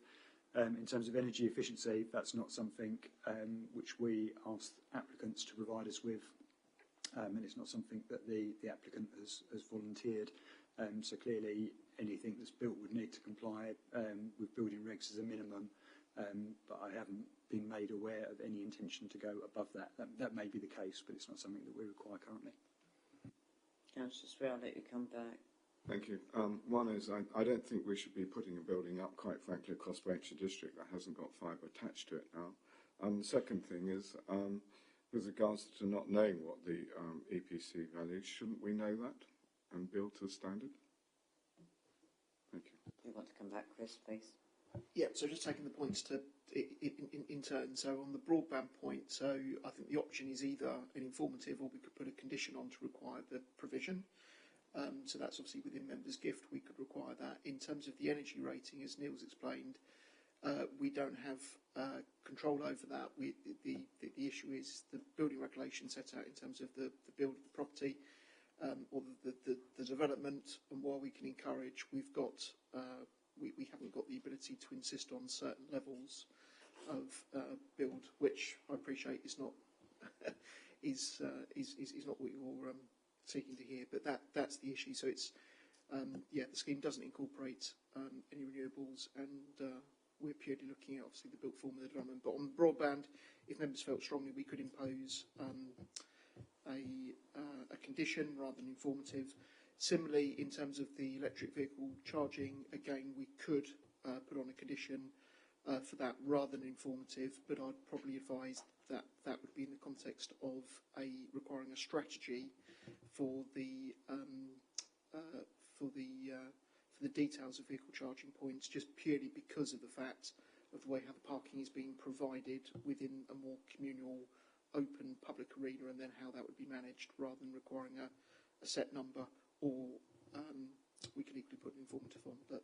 In terms of energy efficiency, that's not something which we asked applicants to provide us with, and it's not something that the applicant has volunteered. So clearly, anything that's built would need to comply with building regs as a minimum, but I haven't been made aware of any intention to go above that. That may be the case, but it's not something that we require currently. Councillor Swear, I'll let you come back. Thank you. One is, I don't think we should be putting a building up, quite frankly, across Berkshire District that hasn't got fibre attached to it now. The second thing is, with regards to not knowing what the EPC value is, shouldn't we know that and build to the standard? Thank you. Do you want to come back, Chris, please? Yeah, so just taking the points in turn. So on the broadband point, so I think the option is either an informative or we could put a condition on to require the provision. So that's obviously within members' gift, we could require that. In terms of the energy rating, as Neil's explained, we don't have control over that. The issue is the building regulation set out in terms of the build of the property or the development, and while we can encourage, we haven't got the ability to insist on certain levels of build, which I appreciate is not is not what you're seeking to hear, but that's the issue. So it's the scheme doesn't incorporate any renewables, and we're purely looking at obviously the built form of the development. But on broadband, if members felt strongly, we could impose a condition rather than informative. Similarly, in terms of the electric vehicle charging, again, we could put on a condition for that rather than informative, but I'd probably advise that that would be in the context of requiring a strategy for the details of vehicle charging points, just purely because of the fact of the way how the parking is being provided within a more communal, open public arena, and then how that would be managed, rather than requiring a set number. Or we could equally put an informative on, but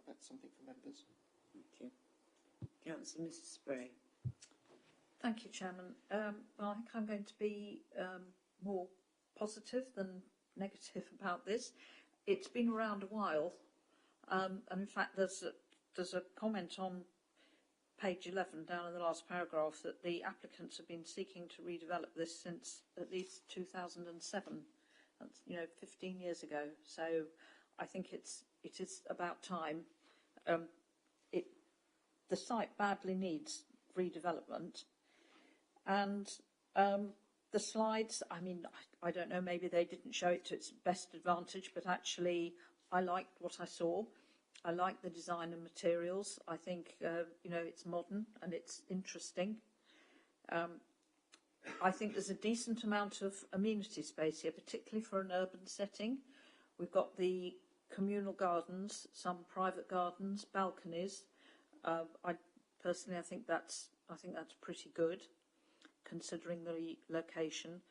that's something for members. Thank you. Councillor Mrs. Spray. Thank you, Chairman. Well, I think I'm going to be more positive than negative about this. It's been around a while, and in fact, there's a comment on page 11 down in the last paragraph that the applicants have been seeking to redevelop this since at least 2007. That's 15 years ago. So I think it is about time. The site badly needs redevelopment, and the slides, I mean, I don't know, maybe they didn't show it to its best advantage, but actually I liked what I saw. I like the design and materials. I think, it's modern and it's interesting. I think there's a decent amount of amenity space here, particularly for an urban setting. We've got the communal gardens, some private gardens, balconies. I think that's pretty good, considering the location.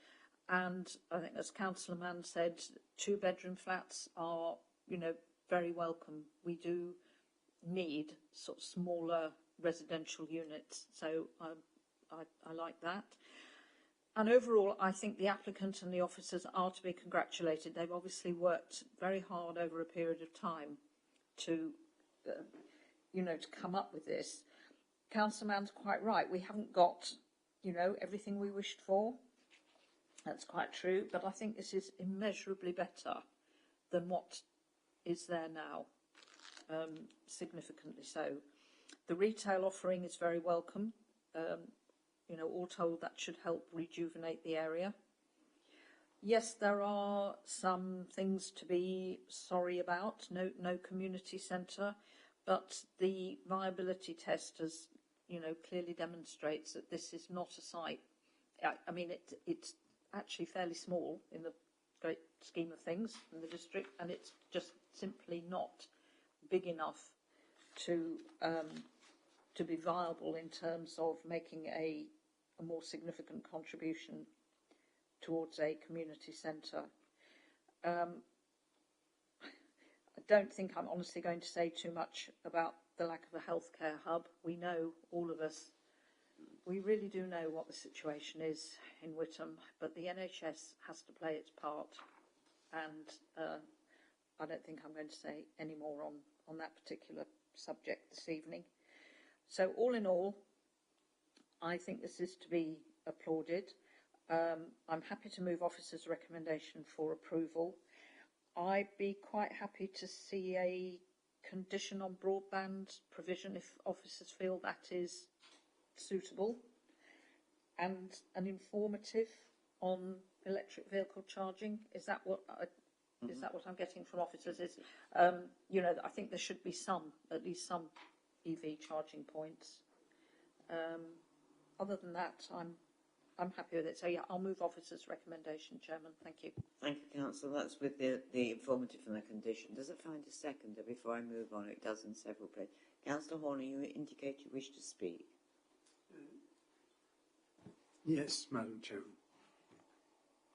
And I think, as Councillor Mann said, 2-bedroom flats are, very welcome. We do need sort of smaller residential units, so I like that. And overall, I think the applicant and the officers are to be congratulated. They've obviously worked very hard over a period of time to, to come up with this. Councillor Mann's quite right. We haven't got, everything we wished for. That's quite true. But I think this is immeasurably better than what is there now, significantly so. The retail offering is very welcome. All told, that should help rejuvenate the area. Yes, there are some things to be sorry about. No community centre, but the viability test has, clearly demonstrates that this is not a site. I mean, it's actually fairly small in the great scheme of things in the district, and it's just simply not big enough to be viable in terms of making a more significant contribution towards a community centre. I don't think I'm honestly going to say too much about the lack of a healthcare hub. We know, all of us, we really do know what the situation is in Whittam, but the NHS has to play its part, and I don't think I'm going to say any more on that particular subject this evening. So all in all, I think this is to be applauded. I'm happy to move officers' recommendation for approval. I'd be quite happy to see a condition on broadband provision if officers feel that is suitable, and an informative on electric vehicle charging. Is that what I'm getting from officers? Is I think there should be at least some EV charging points. Other than that, I'm happy with it. So yeah, I'll move officers' recommendation, Chairman. Thank you. Thank you, Councillor. That's with the informative and the condition. Does it find a seconder before I move on? It does in several places. Councillor Horner, you indicate you wish to speak. Yes, Madam Chairman.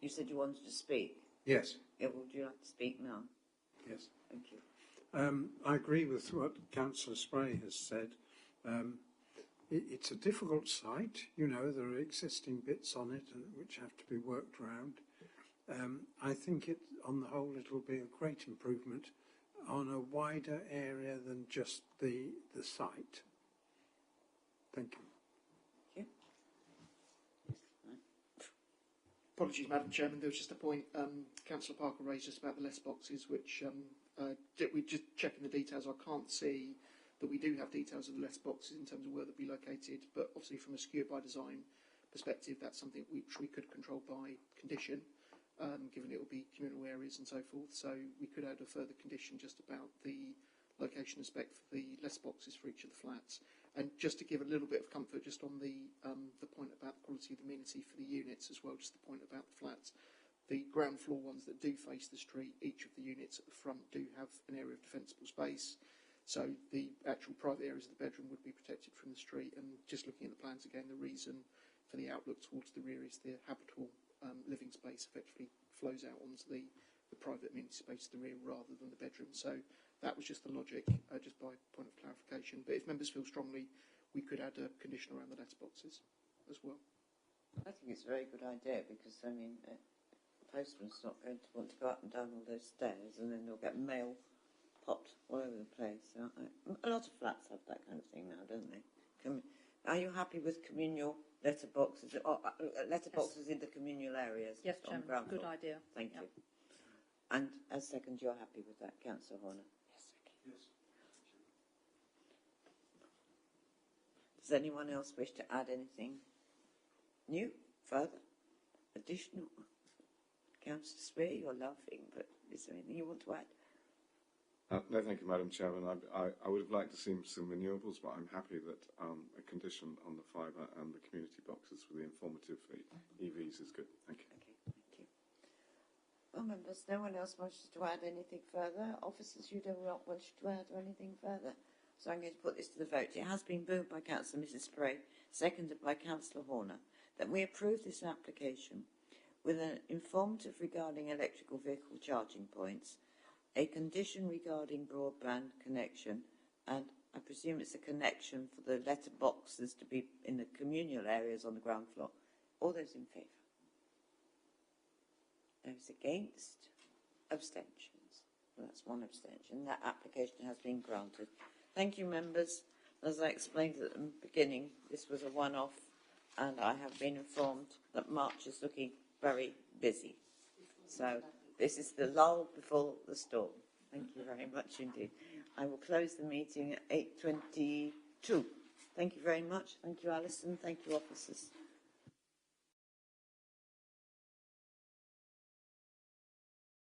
You said you wanted to speak? Yes. Yeah, would you like to speak now? Yes. Thank you. I agree with what Councillor Spray has said. It's a difficult site. There are existing bits on it which have to be worked around. I think on the whole, it will be a great improvement on a wider area than just the site. Thank you. Apologies, Madam Chairman. There was just a point Councillor Parker raised just about the less boxes, which we just checking the details. I can't see that we do have details of the less boxes in terms of where they'll be located, but obviously from a secure by design perspective, that's something which we could control by condition, given it will be communal areas and so forth. So we could add a further condition just about the location and spec for the less boxes for each of the flats. And just to give a little bit of comfort, just on the point about the quality of amenity for the units as well, just the point about the flats. The ground floor ones that do face the street, each of the units at the front do have an area of defensible space. So the actual private areas of the bedroom would be protected from the street. And just looking at the plans again, the reason for the outlook towards the rear is the habitable living space effectively flows out onto the private amenity space to the rear rather than the bedroom. So that was just the logic, just by point of clarification. But if members feel strongly, we could add a condition around the letterboxes. as well. I think it's a very good idea because, I mean, a postman's not going to want to go up and down all those stairs and then they'll get mail popped all over the place. A lot of flats have that kind of thing now, don't they? Are you happy with communal letterboxes, or letterboxes in the communal areas? Yes, on Chairman, ground good floor? idea. Thank Yep. you. And as second, you're happy with that, Councillor Horner? Yes. Yes. Does anyone else wish to add anything new, further, additional? Councillor Spear, you're laughing, but is there anything you want to add? No, thank you, Madam Chairman. I would have liked to see some renewables, but I'm happy that a condition on the fibre and the community boxes for the informative EVs is good. Thank you. Okay, thank you. Well, members, no one else wants to add anything further. Officers, you don't want to add anything further. So I'm going to put this to the vote. It has been moved by Councillor Mrs Spray, seconded by Councillor Horner, that we approve this application with an informative regarding electrical vehicle charging points, a condition regarding broadband connection, and I presume it's a connection for the letter boxes to be in the communal areas on the ground floor. All those in favour? Those against? Abstentions? Well, that's one abstention. That application has been granted. Thank you, members. As I explained at the beginning, this was a one-off, and I have been informed that March is looking very busy. So this is the lull before the storm. Thank you very much indeed. I will close the meeting at 8:22. Thank you very much. Thank you, Alison. Thank you, officers.